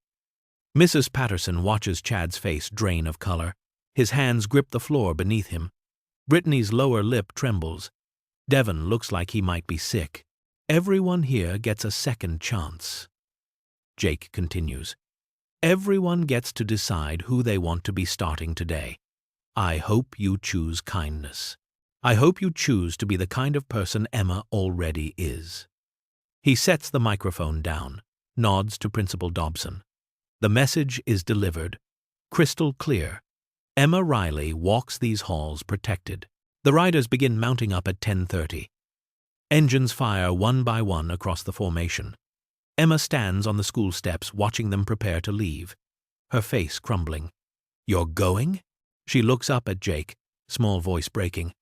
Mrs. Patterson watches Chad's face drain of color. His hands grip the floor beneath him. Brittany's lower lip trembles. Devon looks like he might be sick. Everyone here gets a second chance. Jake continues. Everyone gets to decide who they want to be starting today. I hope you choose kindness. I hope you choose to be the kind of person Emma already is. He sets the microphone down, nods to Principal Dobson. The message is delivered, crystal clear. Emma Riley walks these halls protected. The riders begin mounting up at 10:30. Engines fire one by one across the formation. Emma stands on the school steps watching them prepare to leave, her face crumbling. You're going? She looks up at Jake, small voice breaking.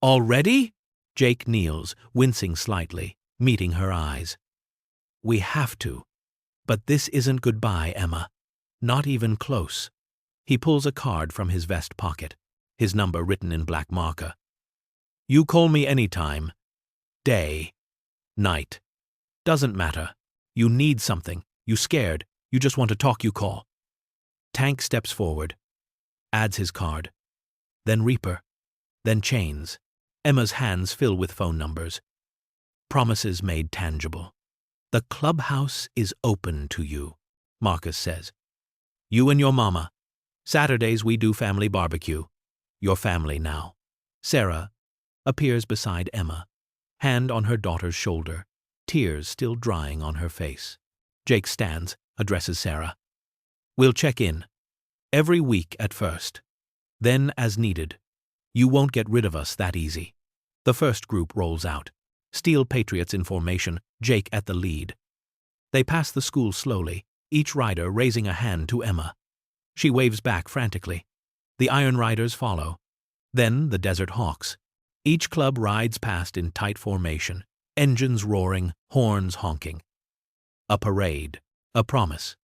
Already? Jake kneels, wincing slightly, meeting her eyes. We have to. But this isn't goodbye, Emma. Not even close. He pulls a card from his vest pocket, his number written in black marker. You call me anytime. Day. Night. Doesn't matter. You need something. You scared. You just want to talk, you call. Tank steps forward. Adds his card. Then Reaper. Then Chains. Emma's hands fill with phone numbers. Promises made tangible. The clubhouse is open to you, Marcus says. You and your mama. Saturdays we do family barbecue. Your family now. Sarah appears beside Emma, hand on her daughter's shoulder, tears still drying on her face. Jake stands, addresses Sarah. We'll check in. Every week at first. Then as needed. You won't get rid of us that easy. The first group rolls out. Steel Patriots in formation, Jake at the lead. They pass the school slowly, each rider raising a hand to Emma. She waves back frantically. The Iron Riders follow. Then the Desert Hawks. Each club rides past in tight formation, engines roaring, horns honking. A parade. A promise.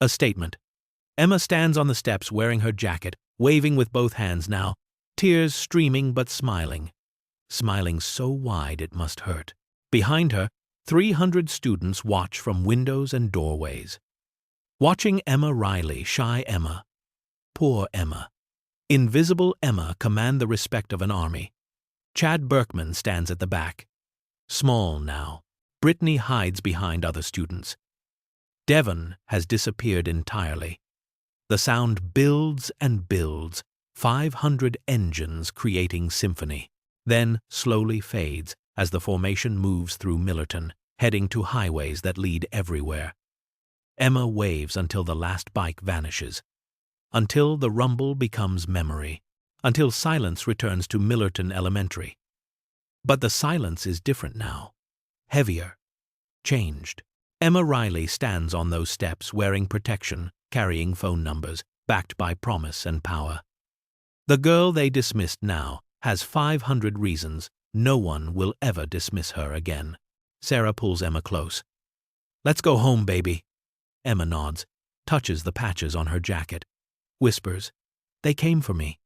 A statement. Emma stands on the steps wearing her jacket, waving with both hands now, tears streaming but smiling. Smiling so wide it must hurt. Behind her, 300 students watch from windows and doorways. Watching Emma Riley, shy Emma, poor Emma, invisible Emma command the respect of an army. Chad Berkman stands at the back. Small now, Brittany hides behind other students. Devon has disappeared entirely. The sound builds and builds, 500 engines creating symphony. Then slowly fades as the formation moves through Millerton, heading to highways that lead everywhere. Emma waves until the last bike vanishes, until the rumble becomes memory, until silence returns to Millerton Elementary. But the silence is different now, heavier, changed. Emma Riley stands on those steps wearing protection, carrying phone numbers, backed by promise and power. The girl they dismissed now has 500 reasons no one will ever dismiss her again. Sarah pulls Emma close. Let's go home, baby. Emma nods, touches the patches on her jacket, whispers, They came for me.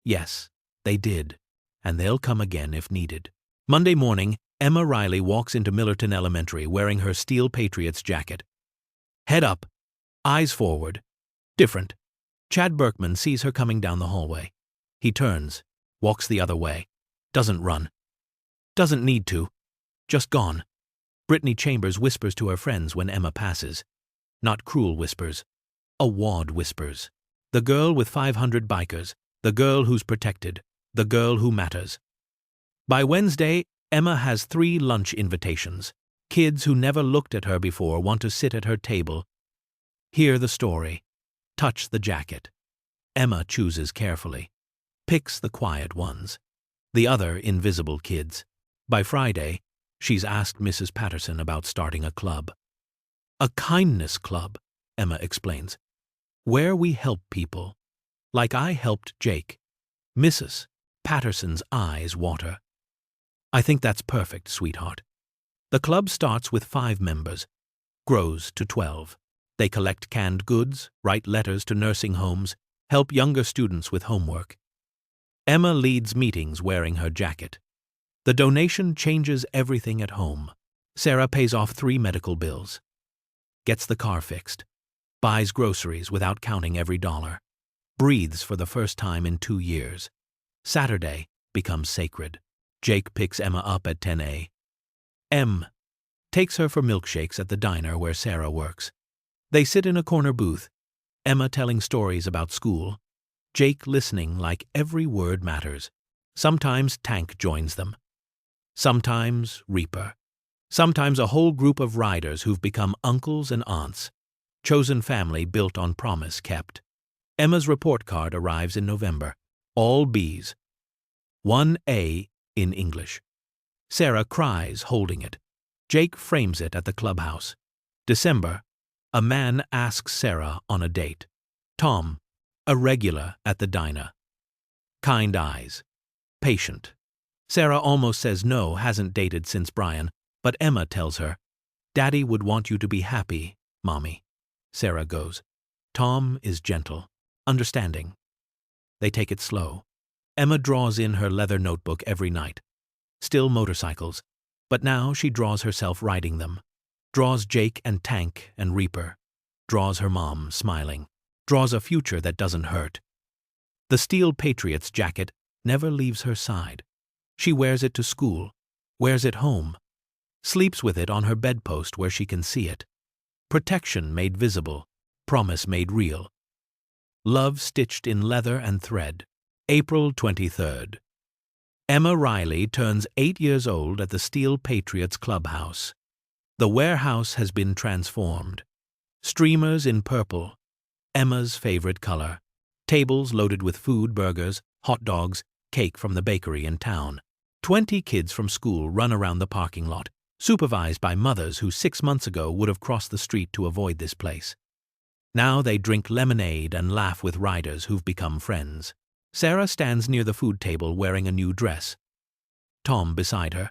Yes, they did, and they'll come again if needed. Monday morning, Emma Riley walks into Millerton Elementary wearing her Steel Patriots jacket. Head up, eyes forward. Different. Chad Berkman sees her coming down the hallway. He turns, walks the other way. Doesn't run. Doesn't need to. Just gone. Brittany Chambers whispers to her friends when Emma passes. Not cruel whispers. Awed whispers. The girl with 500 bikers. The girl who's protected. The girl who matters. By Wednesday, Emma has 3 lunch invitations. Kids who never looked at her before want to sit at her table. Hear the story. Touch the jacket. Emma chooses carefully. Picks the quiet ones. The other invisible kids. By Friday, she's asked Mrs. Patterson about starting a club. A kindness club, Emma explains. Where we help people. Like I helped Jake. Mrs. Patterson's eyes water. I think that's perfect, sweetheart. The club starts with 5 members, grows to 12. They collect canned goods, write letters to nursing homes, help younger students with homework. Emma leads meetings wearing her jacket. The donation changes everything at home. Sarah pays off 3 medical bills. Gets the car fixed. Buys groceries without counting every dollar. Breathes for the first time in 2 years. Saturday becomes sacred. Jake picks Emma up at 10 a.m. Takes her for milkshakes at the diner where Sarah works. They sit in a corner booth, Emma telling stories about school, Jake listening like every word matters. Sometimes Tank joins them. Sometimes Reaper. Sometimes a whole group of riders who've become uncles and aunts. Chosen family built on promise kept. Emma's report card arrives in November. All B's. 1 A in English. Sarah cries holding it. Jake frames it at the clubhouse. December. A man asks Sarah on a date. Tom. A regular at the diner. Kind eyes. Patient. Sarah almost says no, hasn't dated since Brian, but Emma tells her, Daddy would want you to be happy, Mommy. Sarah goes. Tom is gentle, understanding. They take it slow. Emma draws in her leather notebook every night. Still motorcycles, but now she draws herself riding them. Draws Jake and Tank and Reaper. Draws her mom smiling. Draws a future that doesn't hurt. The Steel Patriots jacket never leaves her side. She wears it to school, wears it home, sleeps with it on her bedpost where she can see it. Protection made visible, promise made real. Love stitched in leather and thread. April 23rd. Emma Riley turns 8 years old at the Steel Patriots Clubhouse. The warehouse has been transformed. Streamers in purple, Emma's favorite color. Tables loaded with food, burgers, hot dogs, cake from the bakery in town. 20 kids from school run around the parking lot, supervised by mothers who 6 months ago would have crossed the street to avoid this place. Now they drink lemonade and laugh with riders who've become friends. Sarah stands near the food table wearing a new dress. Tom beside her,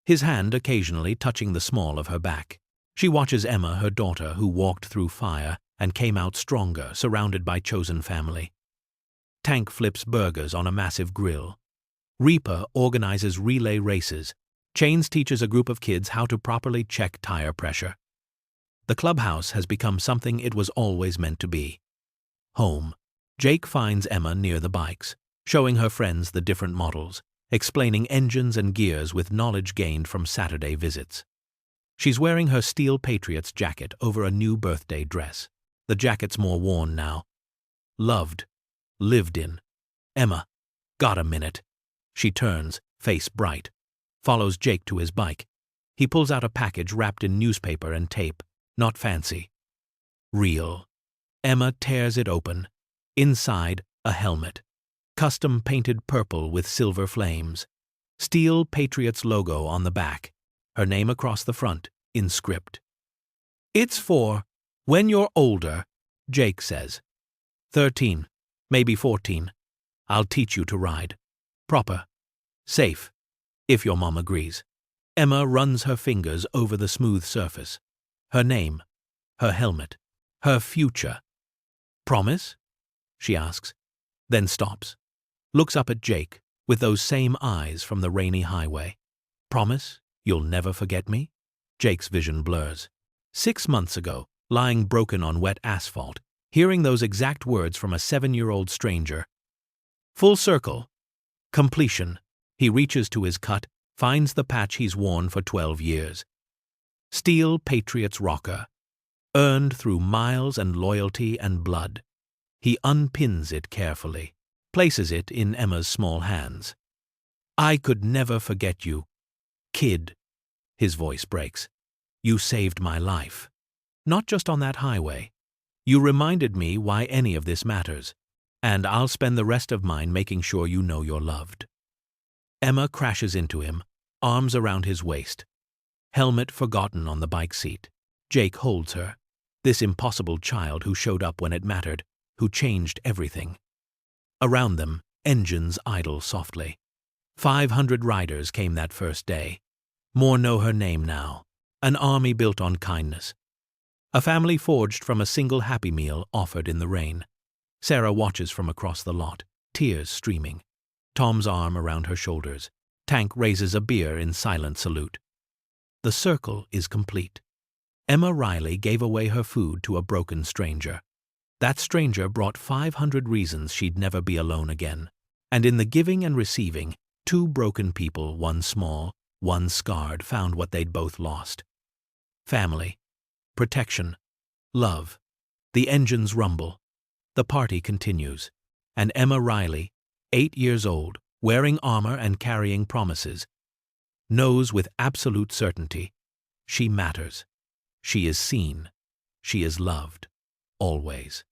his hand occasionally touching the small of her back. She watches Emma, her daughter, who walked through fire and came out stronger, surrounded by chosen family. Tank flips burgers on a massive grill. Reaper organizes relay races. Chains teaches a group of kids how to properly check tire pressure. The clubhouse has become something it was always meant to be. Home. Jake finds Emma near the bikes, showing her friends the different models, explaining engines and gears with knowledge gained from Saturday visits. She's wearing her Steel Patriots jacket over a new birthday dress. The jacket's more worn now. Loved. Lived in. Emma. Got a minute. She turns, face bright. Follows Jake to his bike. He pulls out a package wrapped in newspaper and tape. Not fancy. Real. Emma tears it open. Inside, a helmet. Custom painted purple with silver flames. Steel Patriots logo on the back. Her name across the front, in script. It's for when you're older, Jake says. 13, maybe 14. I'll teach you to ride. Proper. Safe. If your mom agrees. Emma runs her fingers over the smooth surface. Her name. Her helmet. Her future. Promise? She asks, then stops. Looks up at Jake, with those same eyes from the rainy highway. Promise? You'll never forget me? Jake's vision blurs. 6 months ago, lying broken on wet asphalt, hearing those exact words from a 7-year-old stranger. Full circle. Completion. He reaches to his cut, finds the patch he's worn for 12 years. Steel Patriots rocker. Earned through miles and loyalty and blood. He unpins it carefully, places it in Emma's small hands. I could never forget you. Kid. His voice breaks. You saved my life. Not just on that highway. You reminded me why any of this matters. And I'll spend the rest of mine making sure you know you're loved. Emma crashes into him, arms around his waist. Helmet forgotten on the bike seat. Jake holds her. This impossible child who showed up when it mattered, who changed everything. Around them, engines idle softly. 500 riders came that first day. More know her name now. An army built on kindness. A family forged from a single Happy Meal offered in the rain. Sarah watches from across the lot, tears streaming. Tom's arm around her shoulders. Tank raises a beer in silent salute. The circle is complete. Emma Riley gave away her food to a broken stranger. That stranger brought 500 reasons she'd never be alone again. And in the giving and receiving, 2 broken people, one small, one scarred, found what they'd both lost. Family. Protection. Love. The engines rumble. The party continues. And Emma Riley, 8 years old, wearing armor and carrying promises, knows with absolute certainty she matters. She is seen. She is loved. Always.